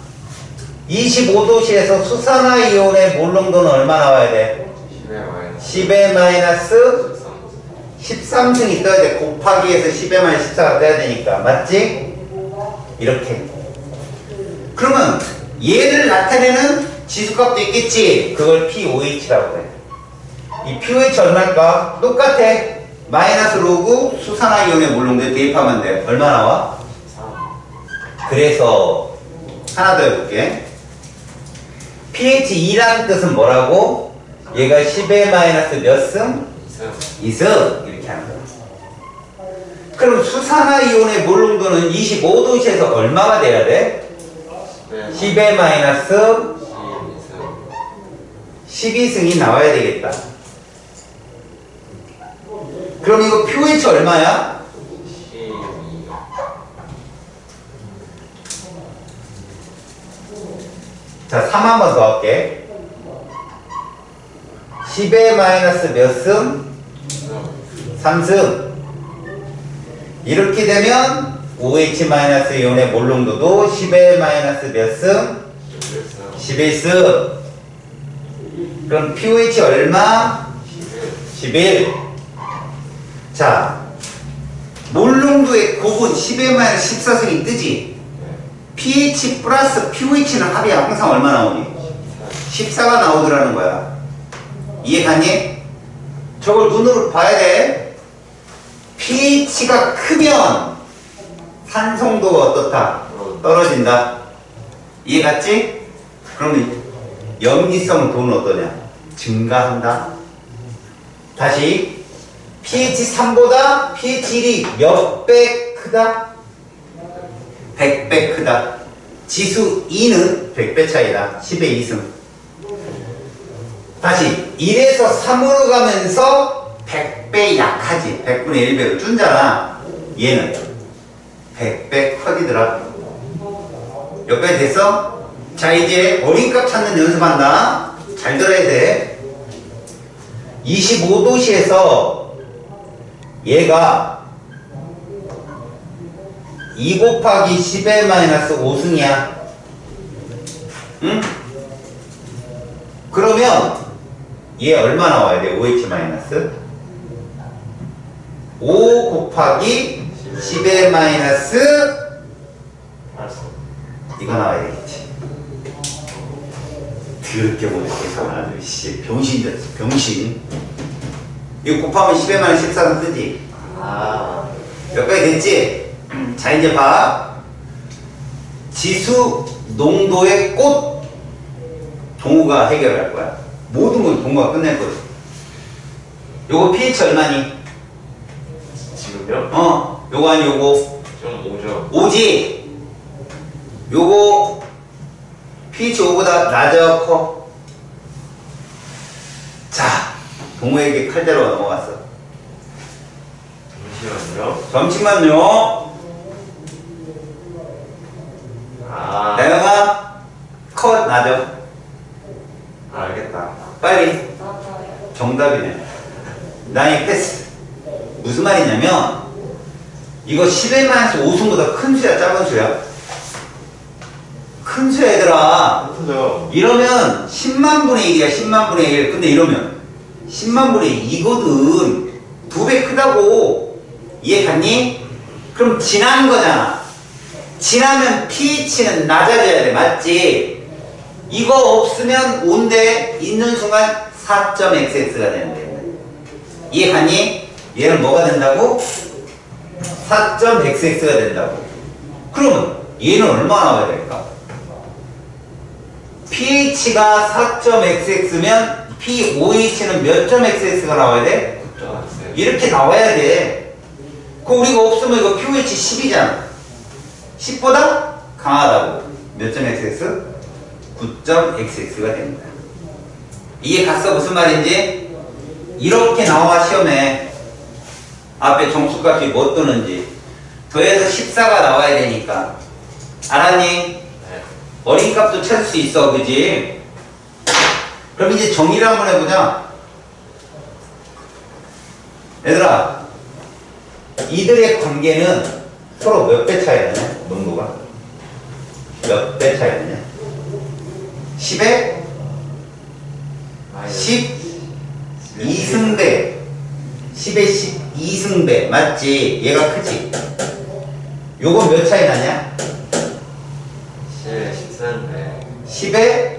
25도씨에서 수산화이온의 몰농도는 얼마 나와야 돼? 10의 마이너스 13승이 떠야 돼. 곱하기 해서 10의 마이너스 14가 떠야 되니까. 맞지? 이렇게. 그러면 얘를 나타내는 지수값도 있겠지? 그걸 pOH라고 해. 이 pOH 얼마일까? 똑같아. 마이너스 로그 수산화이온의 몰농도에 대입하면 돼. 얼마 나와? 그래서 하나 더 해볼게. pH 2라는 뜻은 뭐라고? 얘가 10의 마이너스 몇 승? 2승. 이렇게 하는 거야. 그럼 수산화이온의 몰농도는 25도씨에서 얼마가 돼야 돼? 10의 마이너스 12승이 나와야 되겠다. 그럼 이거 pH 얼마야?
12.
자, 3 한 번 더 할게. 10의 마이너스 몇 승? 3승. 이렇게 되면 OH-이온의 몰농도도 10의 마이너스 몇 승? 11승. 그럼 pOH 얼마? 11. 자, 몰농도의 곱은 10의 마이너스 14승이 뜨지? pH 플러스 pOH는 합이 항상 얼마 나오니? 14가 나오더라는 거야. 이해가니? 저걸 눈으로 봐야 돼. pH가 크면 산성도가 어떻다? 떨어진다. 이해갔지? 그러면 염기성 도는 어떠냐? 증가한다. 다시 pH 3보다 pH 1이 몇 배 크다? 100배 크다. 지수 2는 100배 차이다. 10의 2승. 다시 1에서 3으로 가면서 100배 약하지. 100분의 1배로 준잖아. 얘는 100배 커지더라. 여기까지 됐어? 자, 이제 어린값 찾는 연습한다. 잘 들어야 돼. 25도씨에서 얘가 2 곱하기 10의 마이너스 5승이야. 응? 그러면 얘 얼마 나와야 돼? OH 마이너스 5 곱하기 10의 마이너스 이거 나와야 되겠지. 더럽게 보네. 계산을 씨 병신 됐어. 병신. 이거 곱하면 10의 마이너스 14는 뜨지? 여기까지 됐지? 자, 이제 봐. 지수 농도의 꽃 동우가 해결할 거야. 모든 건 동우가 끝낼 거지. 요거 pH 얼마니?
지금요?
요거 아니 요거
좀 5죠.
5지? 요거 pH 5보다 낮아 커? 자, 동우에게 칼자루가 넘어갔어. 잠시만요. 내가 컷 나죠?
알겠다.
빨리. 정답이네. 나의 패스. 무슨 말이냐면 이거 10의 마이너스 5승보다 큰 수야 작은 수야? 큰 수야 얘들아.
그죠?
이러면 10만 분의 1이야. 10만 분의 1. 근데 이러면 10만 분의 2거든. 2배 크다고. 이해 갔니? 그럼 지난 거잖아. 지나면 pH는 낮아져야 돼. 맞지? 이거 없으면 5인데 있는 순간 4.xx가 되는데. 이해 갔니? 얘는 뭐가 된다고? 4.xx가 된다고. 그러면 얘는 얼마 나와야 될까? pH가 4.xx면 pOH는 몇 점 xx가 나와야 돼? 이렇게 나와야 돼. 그 우리가 없으면 이거 pH 10이잖아. 10보다 강하다고. 몇 점 xx? 9점 xx가 됩니다. 이게 갔어? 무슨 말인지? 이렇게 나와 시험에 앞에 정수값이 뭐 뜨는지 더해서 14가 나와야 되니까 알았니?
네.
어린 값도 찾을 수 있어, 그지? 그럼 이제 정의를 한번 해보자. 얘들아, 이들의 관계는 서로 몇 배 차이 나냐? 농도가? 몇 배 차이 나냐? 10에 12승배. 10에 12승배. 맞지? 얘가 크지? 요건 몇 차이 나냐?
13배.
10에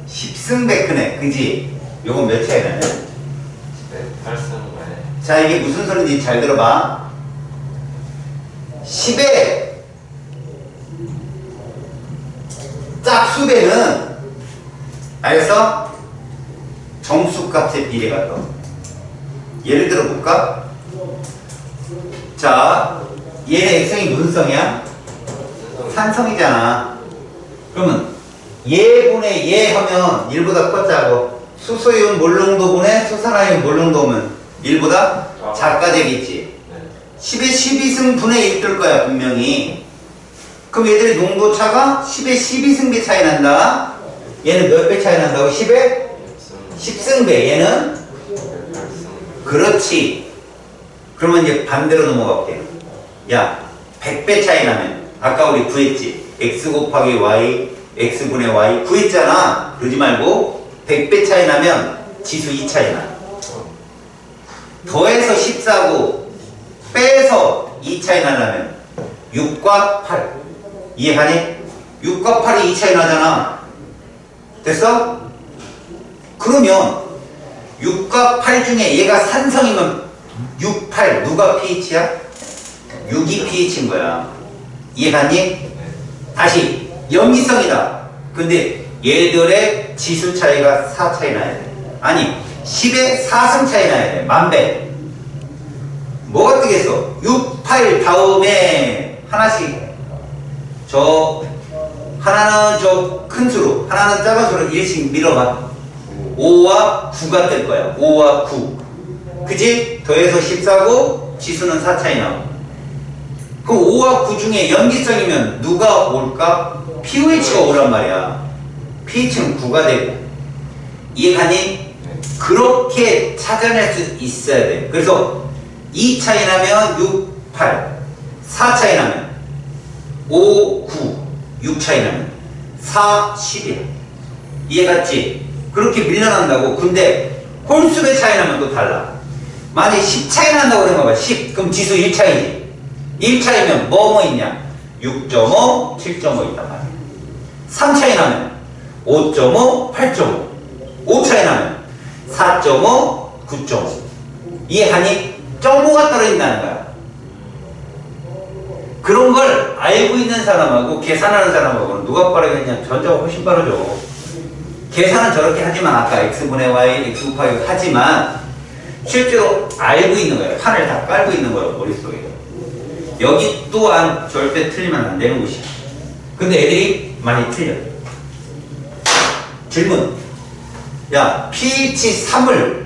10승배 크네. 그지? 요건 몇 차이 나냐?
10배 8승배.
자, 이게 무슨 소리인지 잘 들어봐. 10에 짝수배는 알겠어? 정수값의 비례가 떠. 예를 들어 볼까? 자, 얘는 X성이 무슨 성이야? 산성이잖아. 그러면 얘분의 얘 하면 1보다 커짜고 수소이온 몰농도분의 수산화이온 몰농도면 1보다 작가 되겠지. 10에 12승 분의 1 뜰 거야 분명히. 그럼 얘들의 농도 차가 10에 12승배 차이 난다. 얘는 몇 배 차이 난다고? 10에 10승배. 얘는
8승배.
그렇지. 그러면 이제 반대로 넘어가 볼게. 야, 100배 차이 나면 아까 우리 구했지. x 곱하기 y, x분의 y 구했잖아. 그러지 말고 100배 차이 나면 지수 2 차이 나. 더해서 14고 빼서 2 차이 나려면 6과 8 이해하니? 6과 8이 2 차이 나잖아. 됐어? 그러면 6과 8 중에 얘가 산성이면 6, 8 누가 pH야? 6이 pH인 거야. 이해갔니? 다시 염기성이다. 근데 얘들의 지수 차이가 4 차이 나야 돼. 아니 10에 4승 차이 나야 돼. 만배. 뭐가 뜨겠어? 6, 8 다음에 하나씩 저 하나는 저 큰 수로 하나는 작은 수로 1씩 밀어봐. 5와 9가 뜰 거야. 5와 9. 그지? 더해서 14고 지수는 4 차이 나고. 그럼 5와 9 중에 염기성이면 누가 올까? pH가 오란 말이야. pH는 9가 되고. 이해가니? 그렇게 찾아낼 수 있어야 돼. 그래서 2 차이 나면 6, 8. 4 차이 나면 5, 9. 6 차이 나면 4, 10이야. 이해갔지? 그렇게 밀려난다고. 근데 홀수배 차이 나면 또 달라. 만약에 10 차이 난다고 생각해봐. 10. 그럼 지수 1 차이지. 1 차이면 뭐 있냐? 6.5, 7.5 있단 말이야. 3 차이 나면 5.5, 8.5. 5 차이 나면 4.5, 9.5. 이해하니? 점오가 떨어진다는 거야. 그런 걸 알고 있는 사람하고 계산하는 사람하고는 누가 빠르겠냐? 전자가 훨씬 빠르죠. 계산은 저렇게 하지만 아까 x분의 y, x 곱하기 하지만 실제로 알고 있는 거예요. 판을 다 깔고 있는 거예요. 머릿속에. 여기 또한 절대 틀리면 안 되는 곳이야. 근데 애들이 많이 틀려. 질문. 야, pH 3을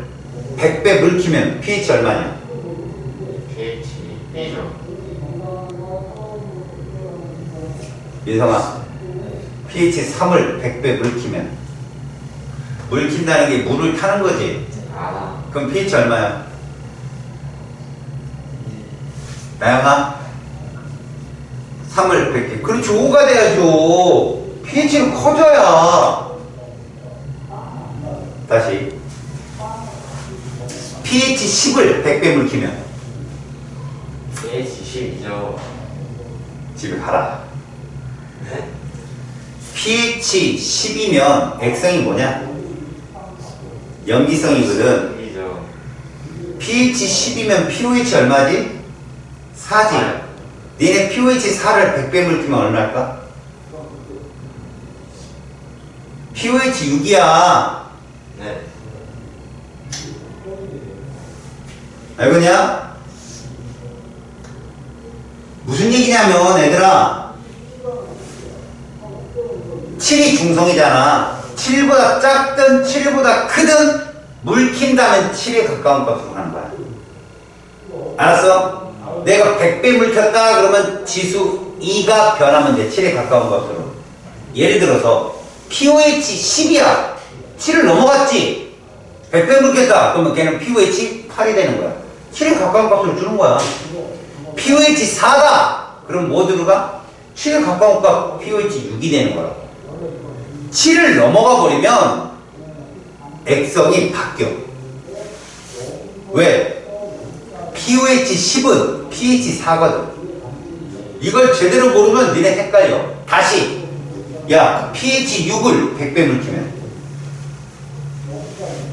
100배 물키면 pH 얼마냐?
pH 1죠.
민성아, pH 3을 100배 물키면 물킨다는 게 물을 타는 거지.
아.
그럼 pH 얼마야? 나영아? 3을 100개. 그렇지, 5가 돼야죠. pH는 커져야. 다시. pH 10을 100배 물키면
pH 10이죠.
집에 가라.
네?
pH 10이면 액성이 뭐냐? 염기성이거든.
10이죠.
pH 10이면 pOH 얼마지? 4지. 니네 pOH 4를 100배 물키면 얼마일까? pOH 6이야.
네.
알겠냐? 무슨 얘기냐면 얘들아 7이 중성이잖아. 7보다 작든 7보다 크든 물킨다면 7에 가까운 값으로 하는 거야. 알았어? 내가 100배 물켰다 그러면 지수 2가 변하면 돼. 7에 가까운 값으로. 예를 들어서 pOH 10이야. 7을 넘어갔지. 100배 물켰다 그러면 걔는 pOH 8이 되는 거야. 7에 가까운 값으로 주는 거야. pOH 4다 그럼 뭐 들어가? 7에 가까운 값 pOH 6이 되는 거야. 7을 넘어가 버리면 액성이 바뀌어. 왜? pOH 10은 pH 4거든. 이걸 제대로 모르면 니네 헷갈려. 다시 야 pH 6을 100배 물키면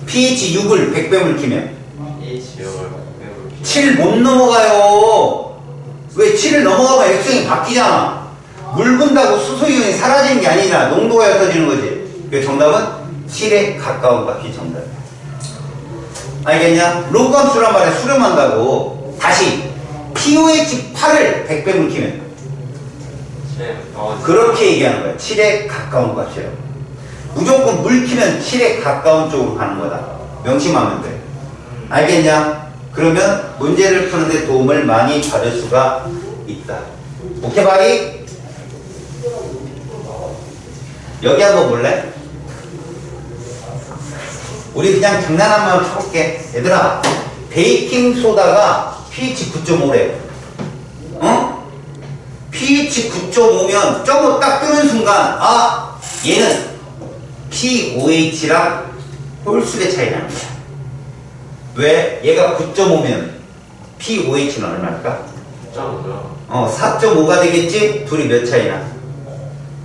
pH 6을 100배 물키면
H력을
7 못 넘어가요. 왜 7을 넘어가면 액성이 바뀌잖아. 물 분다고 수소이온이 사라지는 게 아니라 농도가 옅어지는 거지. 그 정답은 7에 가까운 값이 정답이야. 알겠냐? 로그함수란 말에 수렴한다고. 다시 pOH 8을 100배 물키면 그렇게 얘기하는 거야. 7에 가까운 값이에요. 무조건 물키면 7에 가까운 쪽으로 가는 거다. 명심하면 돼. 알겠냐? 그러면 문제를 푸는데 도움을 많이 받을 수가 있다. 오케이 바이? 여기 한번 볼래? 우리 그냥 장난 한번 쳐볼게. 얘들아 베이킹소다가 pH 9.5래. 어? pH 9.5면 점을 딱 뜨는 순간 아 얘는 pOH랑 홀수의 차이 나는 거야. 왜? 얘가 9.5면 pOH는 얼마일까?
9.5죠.
4.5가 되겠지? 둘이 몇 차이나?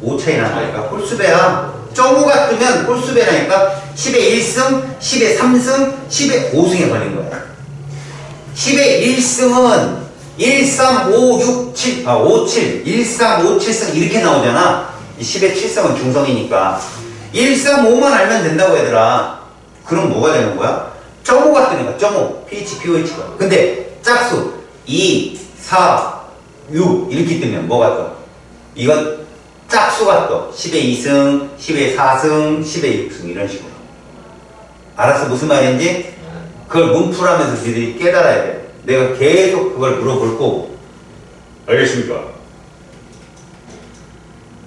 5 차이 나니까 홀수배야. 0.5가 뜨면 홀수배라니까 10의 1승, 10의 3승, 10의 5승에 걸린 거야. 10의 1승은 1, 3, 5, 6, 7, 5, 7, 1, 3, 5, 7승 이렇게 나오잖아. 10의 7승은 중성이니까 1, 3, 5만 알면 된다고 얘들아. 그럼 뭐가 되는 거야? 0.5가 뜨니까 0.5 pH, pOH가. 근데 짝수 2, 4, 6 이렇게 뜨면 뭐가 떠? 이건 짝수가 떠. 10의 2승, 10의 4승, 10의 6승 이런 식으로. 알았어? 무슨 말인지? 그걸 문풀하면서 너희들이 깨달아야 돼. 내가 계속 그걸 물어볼 거고. 알겠습니까?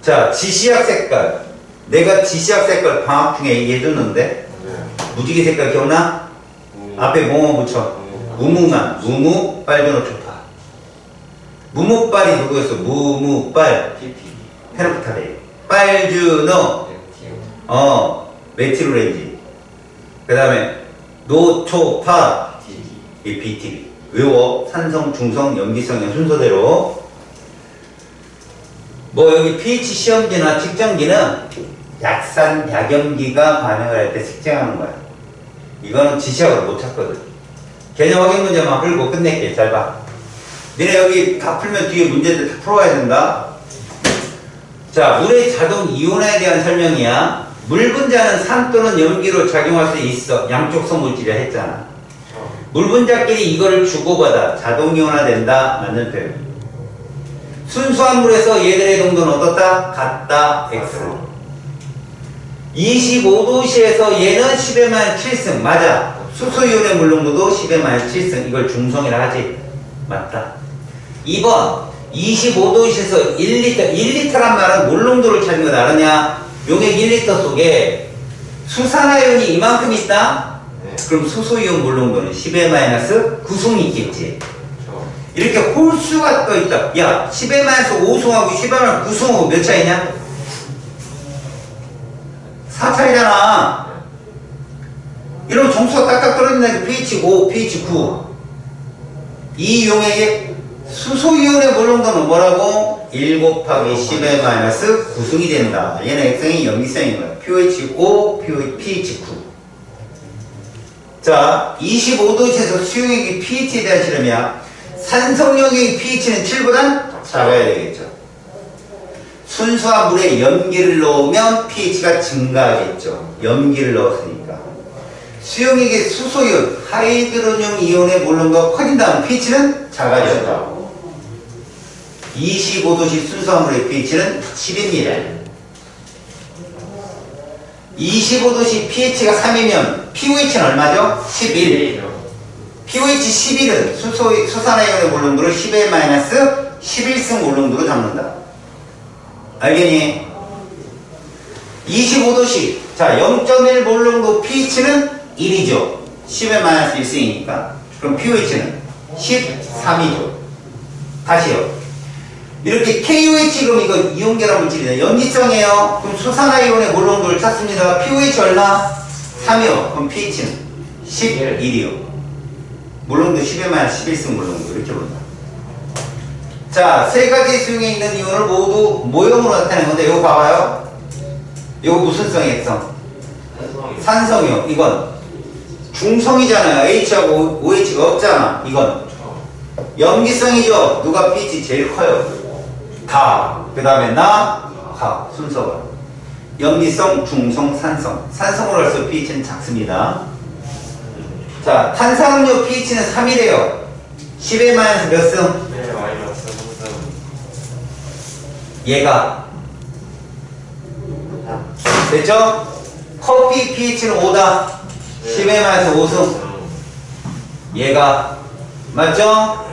자, 지시약 색깔. 내가 지시약 색깔 방학 중에 얘기해줬는데 무지개 색깔 기억나? 앞에 뭐뭐 붙여. 무무만. 무무, 빨주노, 초파. 무무빨이 누구였어? 무무빨. 페노프타데이. 빨주노. 메틸오렌지. 그 다음에 노초파. 이 BTB. 외워. 산성, 중성, 염기성의 순서대로. 뭐 여기 pH 시험지나 측정기는 약산, 약염기가 반응을 할 때 측정하는 거야. 이거는 지시약으로 못 찾거든. 개념 확인 문제만 풀고 끝낼게. 잘 봐. 니네 여기 다 풀면 뒤에 문제들 다 풀어야 된다. 자, 물의 자동 이온에 대한 설명이야. 물 분자는 산 또는 염기로 작용할 수 있어. 양쪽성 물질이라 했잖아. 물 분자끼리 이거를 주고받아 자동 이온화된다. 맞는 표현. 순수한 물에서 얘들의 농도는 어떻다? 같다. X. 25도씨에서 얘는 10의 7승. 맞아. 수소이온의 물농도도 10의 7승. 이걸 중성이라 하지. 맞다. 2번 25도씨에서 1리터. 1리터란 말은 물농도를 찾는 거 알았냐? 용액 1리터 속에 수산화이온이 이만큼 있다? 그럼 수소이온 물농도는 10의 9승이 있겠지. 이렇게 홀수가 떠 있다. 야, 10의 5승하고 10의 9승하고 몇 차이냐? 4차이잖아. 이러면 점수가 딱딱 떨어진다니까. pH 5, pH 9. 이 용액의 수소이온의 물농도는 뭐라고? 1 곱하기 10의 9승이 된다. 얘는 액성이 염기성인 거야. pH 5, pH 9. 자, 25도씨에서 수용액의 pH에 대한 실험이야. 산성용액의 pH는 7보단 작아야 되겠죠. 순수한 물에 염기를 넣으면 pH가 증가하겠죠. 염기를 넣었으니까. 수용액의 수소이온, 하이드로늄 이온의 물론과 커진 다음 pH는 작아졌다. 25도씨 순수화물의 pH는 10입니다. 25도씨 pH가 3이면 pH는 얼마죠? 11. pH 11은 수산화이온의 몰롱도를 10의 마이너스 11승 몰롱도로 잡는다. 알겠니? 25도씨. 자, 0.1 몰롱도 pH는 1이죠. 10의 마이너스 1승이니까. 그럼 pH는 13이죠. 다시요. 이렇게 KOH 그럼 이거 이온 결합 물질이네. 염기성이에요. 그럼 수산화이온의 몰롱도를 찾습니다. pH 얼마? 3이요. 그럼 pH는 11이요. 몰롱도 10의 마이너스 11승 몰롱도 이렇게 본다. 자, 세 가지 수용에 있는 이온을 모두 모형으로 나타내는 건데 이거 봐봐요. 이거 무슨 성이겠어? 산성이요. 이건 중성이잖아요. H하고 OH가 없잖아. 이건 염기성이죠. 누가 pH 제일 커요? 다. 그 다음에 가. 순서가. 염기성, 중성, 산성. 산성으로 할수록 pH는 작습니다. 자, 탄산음료 pH는 3이래요. 10의 마이너스 몇 승?
네, 마이너스 3승.
얘가. 됐죠? 커피 pH는 5다. 10의 마이너스 5승. 얘가. 맞죠?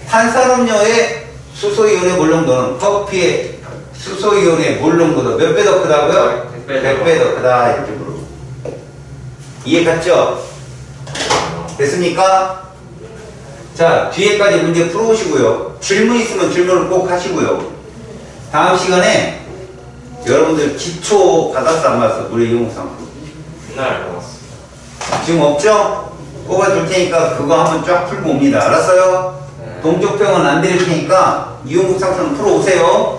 탄산음료의 수소이온의 몰롱도는 커피의 수소이온의 몰롱도도 몇 배 더 크다고요? 100배 더 크다. 이렇게 부르고. 이해 갔죠? 됐습니까? 자, 뒤에까지 문제 풀어오시고요. 질문 있으면 질문을 꼭 하시고요. 다음 시간에 여러분들 기초 받았어 안 받았어? 물의 이용상품.
옛날에 받았어.
지금 없죠? 뽑아줄 테니까 그거 한번 쫙 풀고 옵니다. 알았어요?
네.
동족평은 안 드릴 테니까 이용국 상품 풀어오세요.